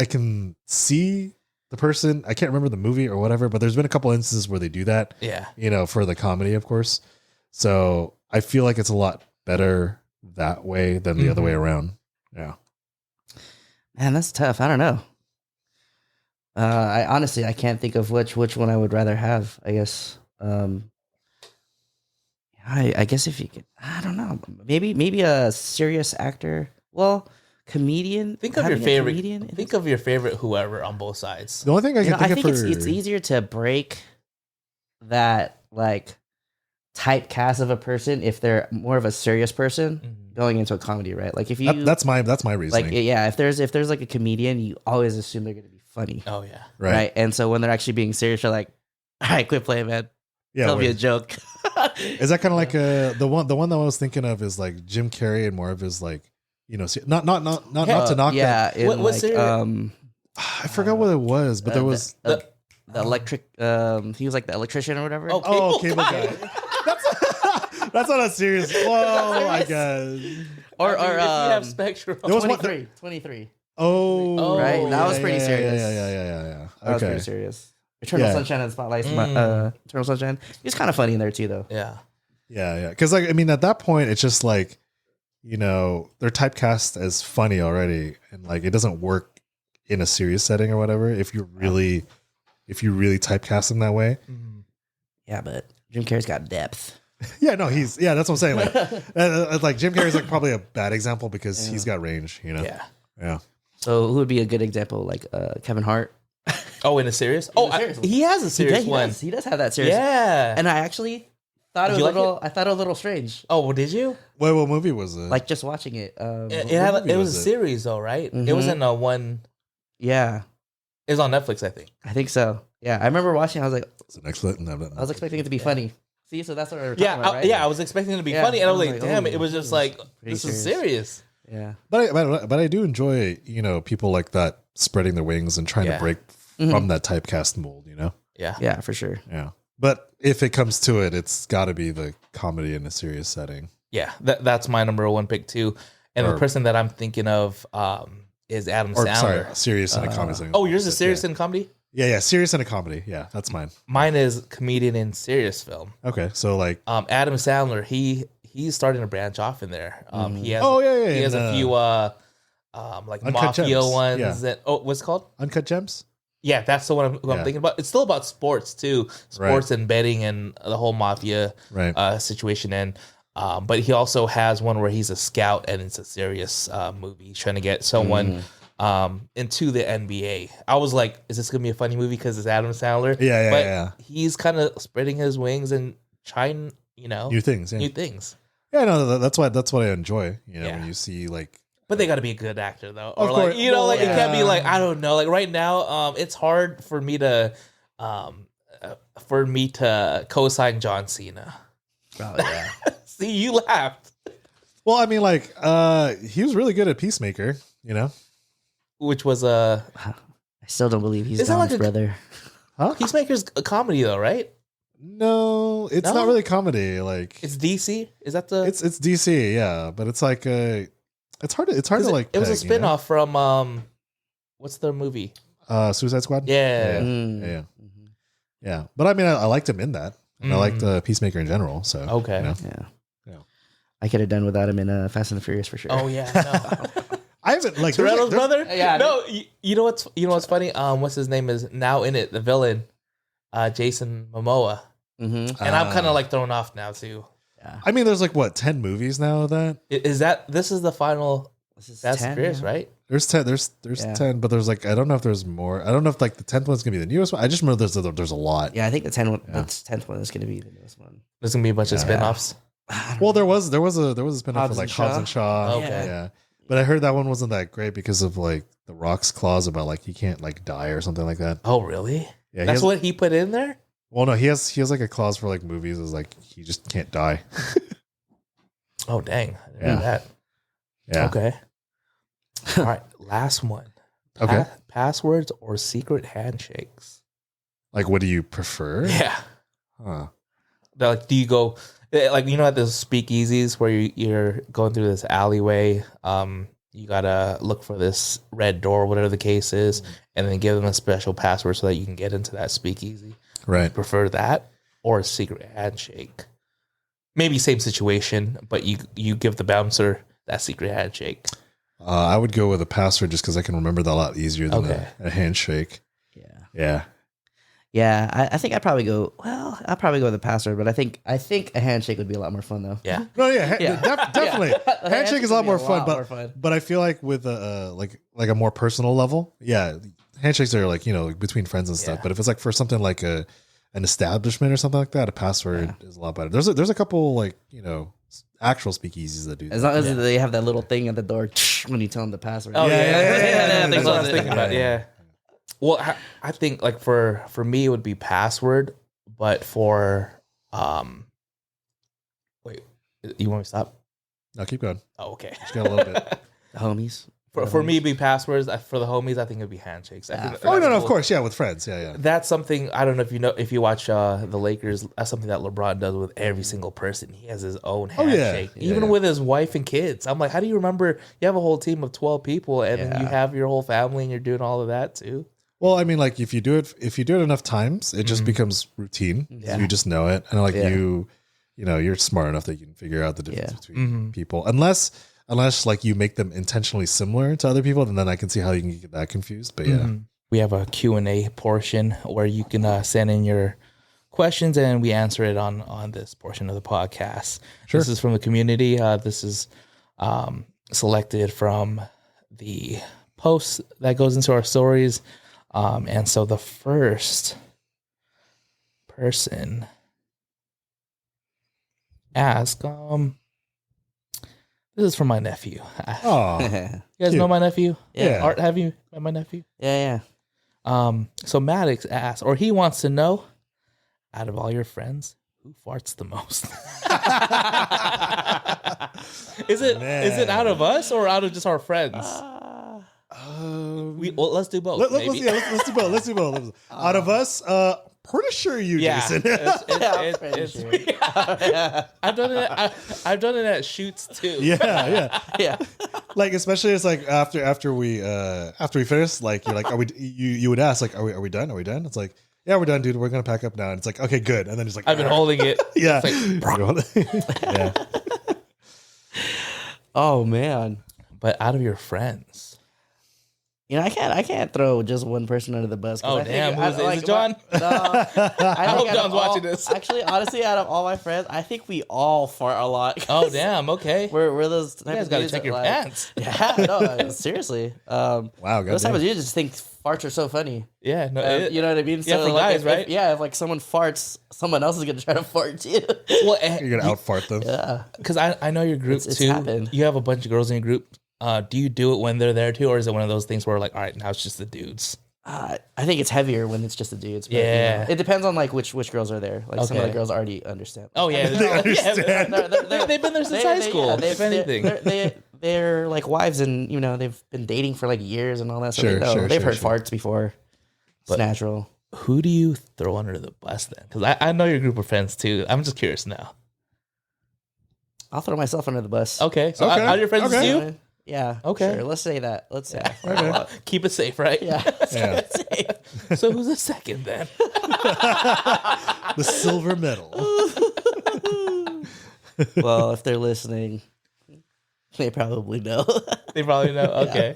can see the person. I can't remember the movie or whatever, but there's been a couple instances where they do that. Yeah. You know, for the comedy, of course. So I feel like it's a lot better that way than the other way around. Yeah. Man, that's tough. I don't know. I honestly can't think of which one I would rather have. I guess. I guess if you could, I don't know. Maybe a serious actor. Well, comedian. Think of your favorite. Think of your favorite whoever on both sides. The only thing I can think of it's easier to break that like typecast of a person if they're more of a serious person going into a comedy, right? Like if you that's my reasoning. Like if there's like a comedian, you always assume they're going to be funny. Oh yeah, right. And so when they're actually being serious, you're like, all right, quit playing, man. Yeah, tell me a joke. Is that kind of like the one that I was thinking of is like Jim Carrey and more of his like, you know, not to knock that. Yeah, what series? I forgot what it was, but there was the electric. He was like the electrician or whatever. Cable guy. That's not a serious. Oh my god. Or if you have Spectrum. There was 23. Oh, right. That was pretty serious. Yeah. That was pretty serious. Eternal Sunshine of the Spotlight. Eternal Sunshine. He's kind of funny in there too, though. Yeah. Because like, I mean, at that point, it's just like, you know, they're typecast as funny already, and like it doesn't work in a serious setting or whatever. If you really typecast them that way. Yeah, but Jim Carrey's got depth. That's what I'm saying. Like Jim Carrey's like probably a bad example because he's got range, you know. Yeah. So who would be a good example? Like Kevin Hart. Oh, in a serious? He has a serious one. He does have that serious. Yeah. And I actually thought it was a little strange. Oh, well, did you? Wait, what movie was it? Like just watching it. It was a series though, right? It wasn't a one. Yeah. It was on Netflix, I think. I think so. Yeah, I remember watching. I was like, "It's an excellent." I was expecting it to be funny. See, so that's what we're talking about, right? I was expecting it to be funny, and I was like, "Damn!" It was just like this is serious. Yeah, but I do enjoy, you know, people like that spreading their wings and trying to break from that typecast mold, you know. Yeah, for sure. Yeah, but if it comes to it, it's got to be the comedy in a serious setting. Yeah, that's my number one pick too, and the person that I'm thinking of is Adam Sandler. Sorry, serious in a comedy. Oh, yours is serious in comedy. Yeah, serious in a comedy. Yeah, that's mine. Mine is comedian in serious film. Okay, so like Adam Sandler, he's starting to branch off in there. He has he has a few like Mafia Gems. Ones. Yeah. That what's it called? Uncut Gems. Yeah, that's the one I'm thinking about. It's still about sports too, and betting and the whole mafia situation. And but he also has one where he's a scout and it's a serious movie. He's trying to get someone into the NBA. I was like, is this gonna be a funny movie because it's Adam Sandler? Yeah. He's kind of spreading his wings and trying, you know, new things. New things. Yeah, no, that's what I enjoy. You know, when you see like But they got to be a good actor though, Of or like course. you know, like it can't be Yeah. like I don't know, like right now, it's hard for me to co-sign John Cena. Oh yeah. See, you laughed, Well, I mean, like, he was really good at Peacemaker, you know? which was I still don't believe he's Is that Dom's like a- brother. Huh? Peacemaker's a comedy though, right? No, it's No? not really comedy. Like, It's DC. Is that the? it's DC, yeah, but it's like it's hard to like. It was a peg, you know? spin-off from what's the movie? Suicide Squad. Yeah. Mm. Yeah. Mhm. Yeah, but I mean, I liked him in that, and I liked Mm. Peacemaker in general. So Okay. you know. Yeah. Yeah. I could have done without him in Fast and the Furious for sure. Oh yeah. No. I haven't like Toretto's brother? Yeah, No, you know what's funny? What's his name is now in it, the villain, Jason Momoa. Mm-hmm. And I'm kind of like thrown off now too. Yeah. I mean, there's like what 10 movies now of that. This is the final This is Fast 10, and Furious, yeah. right? There's 10. There's Yeah. 10, but there's like I don't know if there's more. I don't know if like the 10th one's gonna be the newest one. I just remember there's a lot. Yeah, I think the 10th Yeah. one is going to be the newest one. There's gonna be a bunch of Yeah. spin-offs. Well, there was a spin-off Hobbs of like and Shaw? Hobbs and Shaw. Okay. Yeah. But I heard that one wasn't that great because of like the Rock's clause about like he can't like die or something like that. Oh, really? Yeah, he That's has, what he put in there? well, no, he has like a clause for like movies is like he just can't die. Oh, dang. I didn't Yeah. know that. Yeah. Okay. All right. Last one. Okay. Passwords or secret handshakes? Like, what do you prefer? Yeah. Huh. Like, do you go like at those speakeasies where you're going through this alleyway? You gotta look for this red door, whatever the case is, and then give them a special password so that you can get into that speakeasy. Right. Prefer that or a secret handshake? Maybe same situation, but you give the bouncer that secret handshake. I would go with a password just because I can remember that a lot easier than Okay. a handshake. Yeah. Yeah. Yeah, I think I'll probably go with the password, but I think a handshake would be a lot more fun though. Yeah. No, yeah, Yeah. definitely. A Handshake is a lot would be more fun, but I feel like with like a more personal level, yeah, handshakes are like between friends and stuff. Yeah. But if it's like for something like an establishment or something like that, a password is a lot better. There's a couple like actual speakeasies that do that. As long as they have that little thing at the door when you tell them the password. Oh, Yeah, That's what I was it. thinking about. Yeah. Well, I think like for me it would be password, but for wait, you want me to stop? No, keep going. Oh, okay. Just got a little bit. The homies. For me, it'd be passwords. For the homies, I think it'd be handshakes. I Yeah. think Oh that's no, of cool. course, yeah, with friends, yeah. That's something I don't know if you watch the Lakers. That's something that LeBron does with every single person. He has his own Oh, yeah. handshake, Yeah, even yeah. with his wife and kids. I'm like, how do you remember? You have a whole team of 12 people, and then you Yeah. have your whole family, and you're doing all of that too. Well, I mean, like if you do it enough times, it just becomes routine. Yeah. You just know it, and like Yeah. you're smart enough that you can figure out the difference Yeah. between people. Unless like you make them intentionally similar to other people, then I can see how you can get that confused. But yeah, We have a Q&A portion where you can send in your questions and we answer it on this portion of the podcast. Sure. This is from the community. This is selected from the posts that goes into our stories. And so the first person asked, this is from my nephew. oh, yeah, You guys Cute. know my nephew? Yeah. Art, have you met my nephew? yeah. So Maddox asks, or he wants to know, out of all your friends, who farts the most? Is it out of us or out of just our friends? Let's do both. maybe. let's do both. Let's do both. Out of us, pretty sure you, Yeah, Jason. I'm pretty sure. I've done it at shoots too. yeah. Yeah. Like especially it's like after we finish, like you're like, are we? You would ask like, are we done? Are we done? It's like, yeah, we're done, dude. We're gonna pack up now. And it's like, okay, good. And then it's like, I've been holding it. yeah, It's yeah. Oh man. But out of your friends, I can't throw just one person under the bus. 'cause Oh, I think damn. Who's it? Is like, it John? No, I hope think out John's of watching this. Actually, honestly, out of all my friends, I think we all fart a lot. oh damn, okay. We're those You type guys of gotta dudes check that, your like, pants. Yeah, no, seriously. Wow, Those type goddamn. of dudes just think farts are so funny. Yeah, no, You know what I mean? yeah, for like, guys, if, right? if like someone farts, someone else is gonna try to fart too. well, You're gonna out fart them. Yeah. because I know your group It's too. happened. You have a bunch of girls in your group. Do you do it when they're there too, or is it one of those things where like, all right, now it's just the dudes? I think it's heavier when it's just the dudes. But, Yeah. it depends on like which girls are there. Like some of the Okay. girls already understand. Oh yeah, They understand. they've been there since high school. If anything, They're like wives, and they've been dating for like years and all that. So Sure, they know. sure, They've sure, heard sure. farts before. It's natural. who do you throw under the bus then? Because I know your group of friends too. I'm just curious now. I'll throw myself under the bus. Okay, so Okay, are your friends okay. with you? Yeah. Okay. Sure. Let's say that. Let's say. that. Okay. Keep it safe, right? Yeah. Yeah. So who's the second then? The silver medal. Well, if they're listening, they probably know. They probably know. Okay.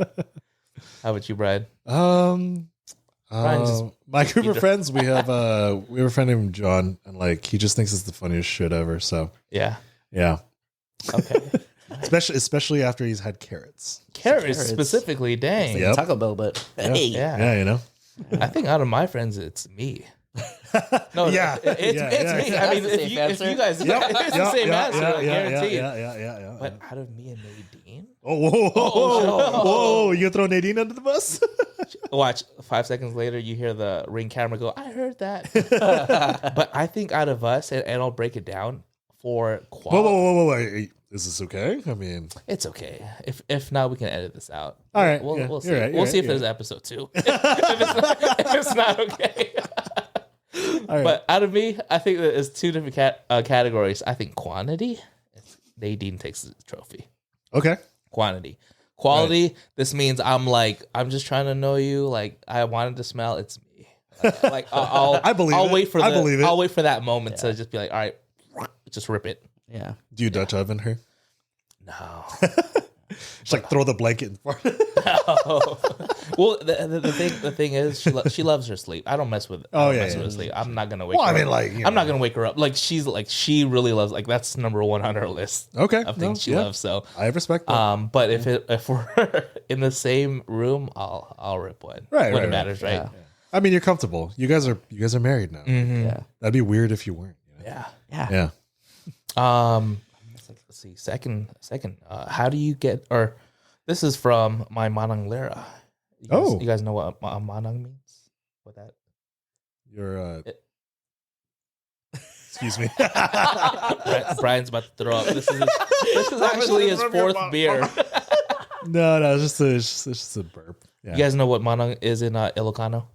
How about you, Brad? just- My group of friends, we have a friend named John, and like he just thinks it's the funniest shit ever. So Yeah. yeah, Okay. especially after he's had carrots. Carrots Carrots. specifically. Dang. Yep. Taco Bell, but hey. Yeah. Yeah, you know. I think out of my friends, it's me. No, Yeah. it's Yeah, me. yeah. I mean, That's the if same you answer. guys, it's the same answer, like, yeah, guaranteed. yeah. But out of me and Nadine, Oh, whoa, shit. whoa! You gonna throw Nadine under the bus? watch 5 seconds later, you hear the Ring camera go, "I heard that." But I think out of us, and I'll break it down for quality. Whoa! Is this okay? I mean, It's okay. If not, we can edit this out. All right, we'll, yeah, we'll see. you're right, We'll you're see if right, there's you're episode 2. if it's not okay. all right. But out of me, I think that it's two different categories. I think quantity, Nadine takes the trophy. Okay. Quantity. Quality, this means I'm just trying to know you. Like, I wanted to smell, it's me. Like I'll I believe I'll it. wait for I believe it. I'll wait for that moment to just be like, all right, just rip it. Yeah. Do you Dutch oven her? No. Just like throw the blanket in front. Well, the thing is, she loves her sleep. I don't mess with. Oh, yeah, mess yeah. with her sleep. I'm not gonna wake. Well, her I mean, up. like, you I'm not know. gonna wake her up. Like she really loves. Like that's number 1 on her list Okay. of things she yeah. loves. So, I respect that. but if we're in the same room, I'll rip one. Right, when right, it matters, right? Yeah. I mean, you're comfortable. You guys are married now. Yeah. That'd be weird if you weren't. You know? Yeah. Yeah. Yeah. Let's see. Second. How do you get? Or this is from my Manang Lera. You guys know what Manang means? What that? You're. Excuse me. Brian's about to throw up. This is actually his 4th beer. No, it's just a burp. Yeah. You guys know what Manang is in Ilocano?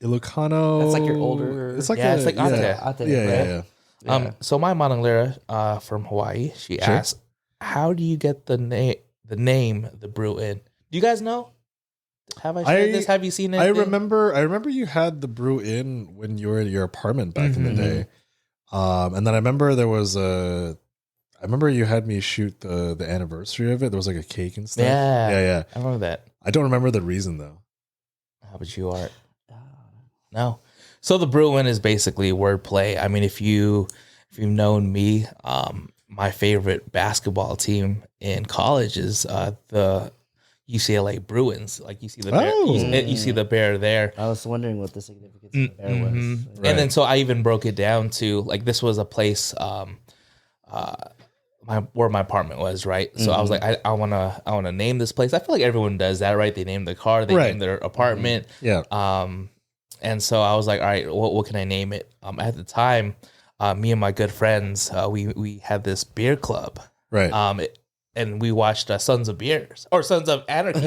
Ilocano. That's like your older. It's like Yeah, it's like ate. Ate, Yeah. right? So my Manang Lera from Hawaii, she asked, "How do you get the name the Brew in? Do you guys know? Have I shared this? Have you seen it? I remember you had the Brew in when you were in your apartment back in the day. And then I remember I remember you had me shoot the anniversary of it. There was like a cake and stuff. Yeah. I remember that. I don't remember the reason though. How about you, Art? No. So the Brewing is basically wordplay. I mean, if you've known me, my favorite basketball team in college is the UCLA Bruins. Like you see the bear, you see the bear there. I was wondering what the significance of the bear was. Right. And then so I even broke it down to like this was a place where my apartment was, right? So I was like, I wanna name this place. I feel like everyone does that, right? They name their car, they name their apartment. Yeah. And so I was like, all right, what can I name it? At the time, me and my good friends, we had this beer club. Right. And we watched Sons of Beers or Sons of Anarchy.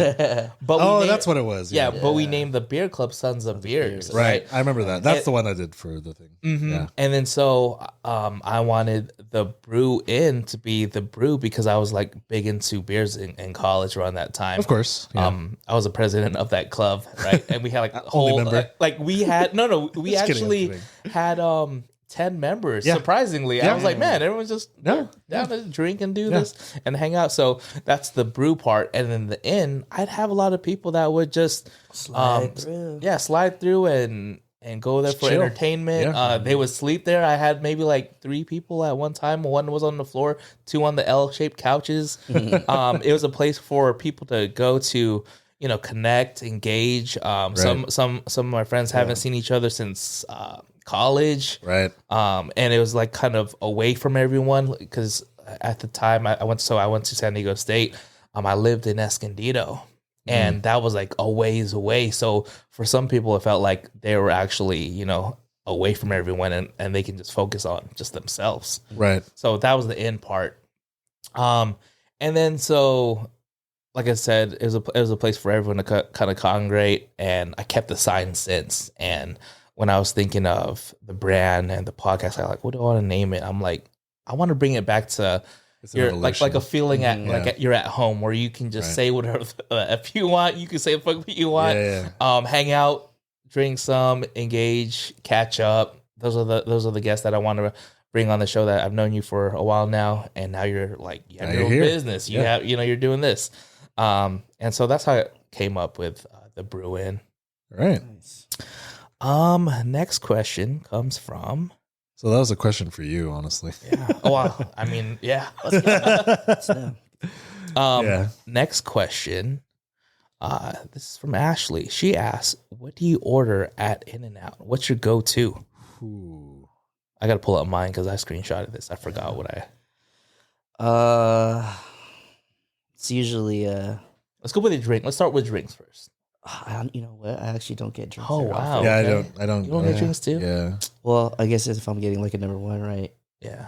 But that's what it was. Yeah, but we named the beer club Sons of Beers. Right. I remember that. That's the one I did for the thing. Yeah. And then so I wanted the Brew in to be the Brew because I was like big into beers in college around that time. Of course. Yeah. I was a president of that club, right? And we had like a Only whole member? like we had we Just kidding, actually I'm kidding. had 10 members. Yeah. Surprisingly, I was like, man, everyone's just No. down to drink and do this and hang out. So that's the Brew part, and then the inn, I'd have a lot of people that would just Slide through. slide through and go there for chill. entertainment. Yeah. They would sleep there. I had maybe like 3 people at one time. One was on the floor, 2 on the L-shaped couches. It was a place for people to go to, connect, engage. Some of my friends haven't seen each other since college. Right. And it was like kind of away from everyone because at the time I went to San Diego State. I lived in Escondido, and that was like a ways away. So for some people, it felt like they were actually, you know, away from everyone, and they can just focus on just themselves. Right. So that was the end part. And then so, like I said, it was a place for everyone to kind of congregate, and I kept the sign since. And when I was thinking of the brand and the podcast, I like, what do I want to name it? I'm like, I want to bring it back to you're like a feeling you're at home, where you can just say whatever if you want. You can say the fuck what you want. Hang out, drink some, engage, catch up. Those are the guests that I want to bring on the show that I've known you for a while now, and now you're like you have your own business. You have you're doing this, and so that's how it came up with the Brewing. Right. Nice. Next question comes from. So that was a question for you, honestly. Yeah. Oh, wow. I mean, yeah. Next question. This is from Ashley. She asks, "What do you order at In-N-Out? What's your go-to?" Ooh. I gotta pull up mine because I screenshotted this. I forgot what I. It's usually Let's go with a drink. Let's start with drinks first. you know what? I actually don't get drinks. Oh very wow. often. Yeah, Okay. I don't. You don't get drinks too? Yeah. Well, I guess if I'm getting like a number one, right? Yeah.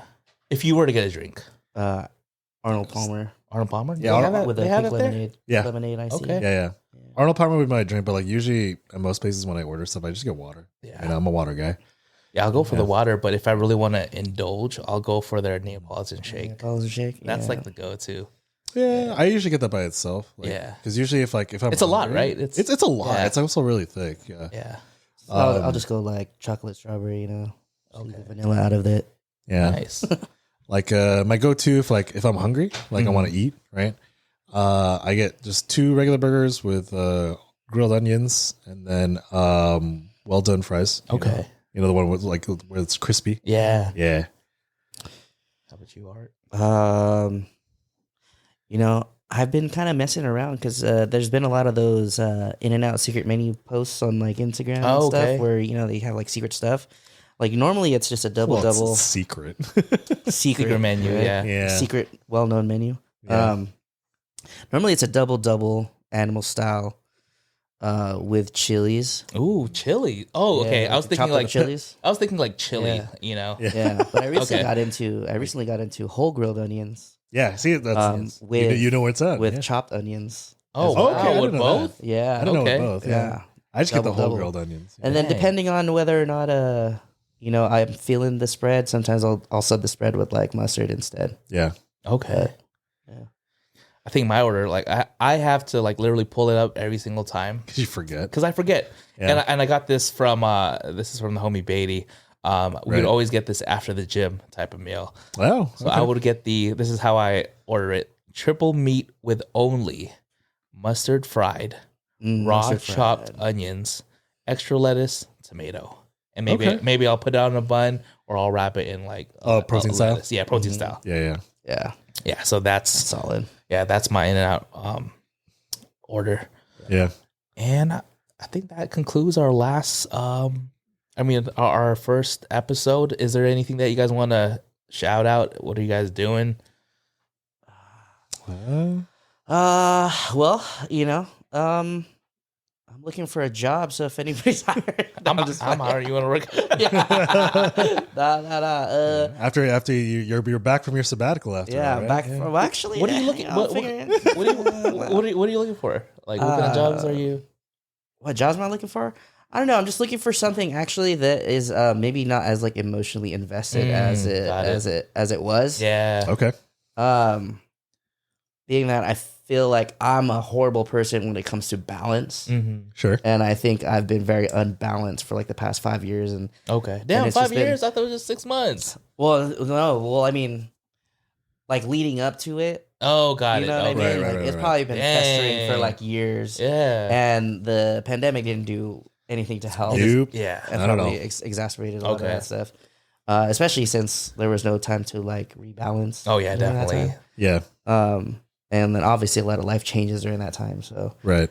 If you were to get a drink, Arnold Palmer. Arnold Palmer. Yeah, They have that- With a they have pink it there? lemonade. Yeah. Lemonade ice. Okay. Yeah. Arnold Palmer would be my drink, but like usually at most places when I order stuff, I just get water. Yeah. And I'm a water guy. Yeah, I'll go for the water, but if I really want to indulge, I'll go for their Neapolitan shake. Neapolitan shake. That's like the go-to. Yeah, I usually get that by itself. Like, Yeah. because usually if I'm It's a lot, hungry- right? It's a lot. yeah. It's also really thick. Yeah. Yeah. I'll just go like chocolate strawberry. You know, leave the vanilla out of it. Yeah. Nice. Like my go-to if I'm hungry, like I want to eat, right? I get just 2 regular burgers with grilled onions and then well done fries. Okay. You know the one with like where it's crispy. Yeah. Yeah. How about you, Art? You know, I've been kind of messing around because there's been a lot of those In-N-Out secret menu posts on like Instagram and okay. stuff where, you know, they have like secret stuff. Like normally it's just a double It's secret. secret menu, right? Yeah. Secret well-known menu. Yeah. Normally it's a double animal style with chilies. Ooh, chili. Oh, okay. Yeah, I was thinking chopped up like chilies. I was thinking like chili. Yeah. You know. Yeah, but I recently Okay. got into whole grilled onions Yeah. See, that's with you know where it's at. with yeah. chopped onions. Oh, Oh, wow. okay, I With didn't know both. Yeah, I don't Okay. know both. Yeah. yeah. I just get the whole Double. grilled onions. And then Dang. depending on whether or not you know, I'm feeling the spread, sometimes I'll sub the spread with like mustard instead. Yeah. Okay. Yeah. I think my order, like I have to like literally pull it up every single time Because you forget. because I forget. Yeah. And I got this from the homie Beatty. We would always get this after the gym type of meal. Wow. So I would get this is how I order it: triple meat with only mustard fried, raw Mustard chopped fried. onions, extra lettuce, tomato, and Okay. maybe I'll put it on a bun or I'll wrap it in like protein style? lettuce. Yeah, protein style. Yeah. Yeah, Yeah, so that's solid. yeah, that's my In-N-Out order. Yeah. And I think that concludes our last our first episode. Is there anything that you guys want to shout out? What are you guys doing? Well, you know, I'm looking for a job, so if anybody's hired, I'm hiring. You want to work? Nah. After you're back from your sabbatical after. Yeah, right? back. Yeah. Well, actually, What are you looking? What are you looking for? Like, what kind of jobs are you? What jobs am I looking for? I don't know. I'm just looking for something actually that is maybe not as like emotionally invested as it was. Yeah. Okay. Being that I feel like I'm a horrible person when it comes to balance, Sure. and I think I've been very unbalanced for like the past 5 years. And Okay. Damn, it's 5 just been- years? I thought it was just 6 months. I mean, like leading up to it. Oh, got You it. know what I Okay. mean? Right, Like, it's right. probably been festering for Dang. like years. Yeah. And the pandemic didn't do anything to help. Nope. Yeah. And I don't probably know. Exacerbated a lot of Okay. that stuff. Especially since there was no time to like rebalance. Oh yeah, during that definitely. Yeah. time. And then obviously a lot of life changes during that time. So Right.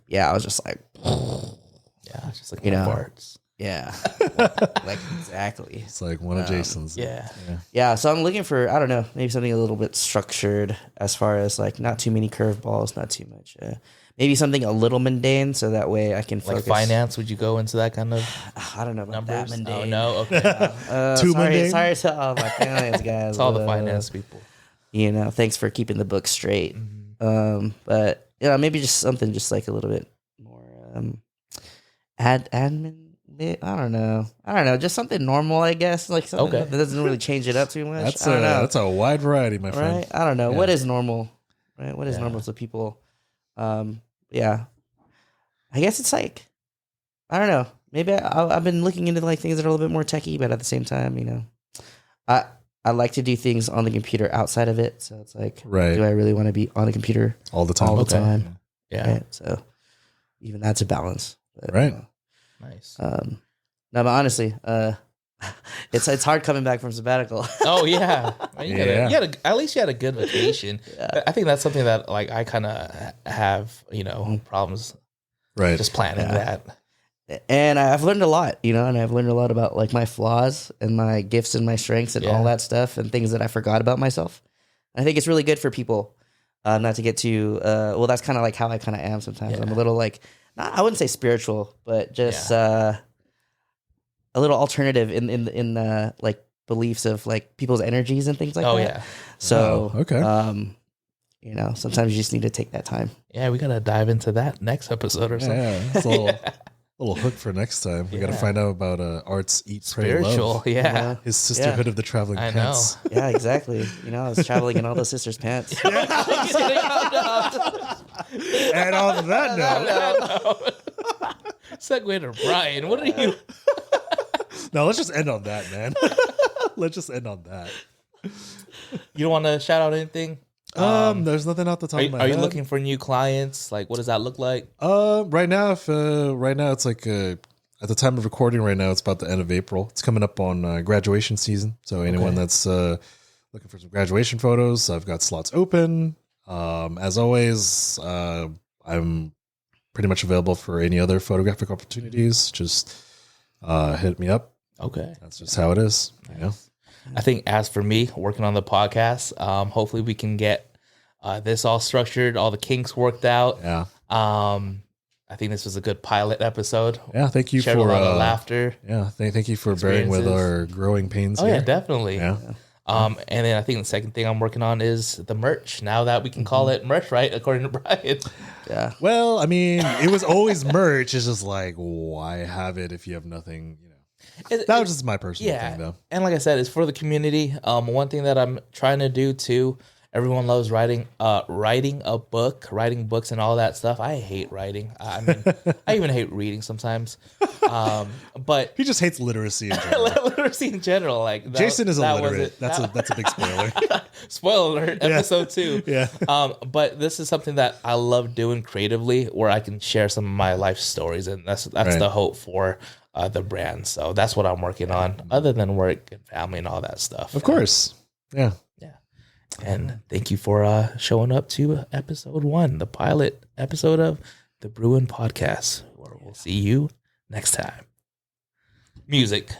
yeah, I was just like, Yeah, just like You know. farts. Yeah. Like exactly. It's like one of Jason's. Yeah. So I'm looking for, I don't know, maybe something a little bit structured as far as like not too many curveballs, not too much. Maybe something a little mundane, so that way I can focus. Like finance, would you go into that kind of I don't know about numbers? that mundane. Oh, no? Okay. Too mundane? Sorry to all my finance guys. It's all the finance people. You know, thanks for keeping the book straight. But yeah, maybe just something just like a little bit more admin. I don't know. Just something normal, I guess. Like something that doesn't really change it up too much. That's a wide variety, my friend. Right? I don't know. What is normal? Right? What is normal to people? Yeah. I guess it's like, I don't know. Maybe I've been looking into like things that are a little bit more techie, but at the same time, you know, I like to do things on the computer outside of it. So it's like, do I really want to be on the computer all the time? Yeah. Right? So even that's a balance. But, right. Nice. No, but honestly, it's hard coming back from sabbatical. Oh yeah, at least you had a good vacation. I think that's something that like I kind of have, you know, problems. Right. Just planning that. And I've learned a lot, you know, and I've learned a lot about like my flaws and my gifts and my strengths and all that stuff and things that I forgot about myself. I think it's really good for people not to get too, well, that's kind of like how I kind of am sometimes. I'm a little like, I wouldn't say spiritual, but just a little alternative in like beliefs of like people's energies and things like that. Yeah. So, okay. You know, sometimes you just need to take that time. Yeah, we got to dive into that next episode or something. Yeah, it's a little hook for next time. We got to find out about Art's Eat, Pray, Love. Yeah. His sisterhood of the traveling pants. Know. Yeah, exactly. You know, I was traveling in all those sisters' pants. And on that note, segue to Brian. What are you? No, let's just end on that, man. Let's just end on that. You don't want to shout out anything? There's nothing out the top of my head. Are you looking for new clients? Like, what does that look like? Right now, it's like at the time of recording, right now it's about the end of April. It's coming up on graduation season. So anyone that's looking for some graduation photos, I've got slots open. As always, I'm pretty much available for any other photographic opportunities. Just hit me up. Okay, that's just how it is. You know. I think as for me, working on the podcast, hopefully we can get this all structured, all the kinks worked out. Yeah. I think this was a good pilot episode. Yeah, thank you Shared for a lot of laughter. Yeah, thank you for bearing with our growing pains. Oh here. yeah, definitely. Yeah. And then I think the second thing I'm working on is the merch. Now that we can call it merch, right? According to Brian. Yeah. Well, I mean, it was always merch. It's just like, why have it if you have nothing? You know. That was just my personal thing, though. And like I said, it's for the community. One thing that I'm trying to do too. Everyone loves writing books and all that stuff. I hate writing. I mean, I even hate reading sometimes. But he just hates literacy in general. Literacy in general, like Jason is illiterate. That's a big spoiler. Spoiler alert, episode 2. Yeah. But this is something that I love doing creatively, where I can share some of my life stories, and that's the hope for the brand. So that's what I'm working on, other than work and family and all that stuff. Of course. Yeah. And thank you for showing up to episode 1, the pilot episode of the Brewing Podcast, where we'll see you next time. Music.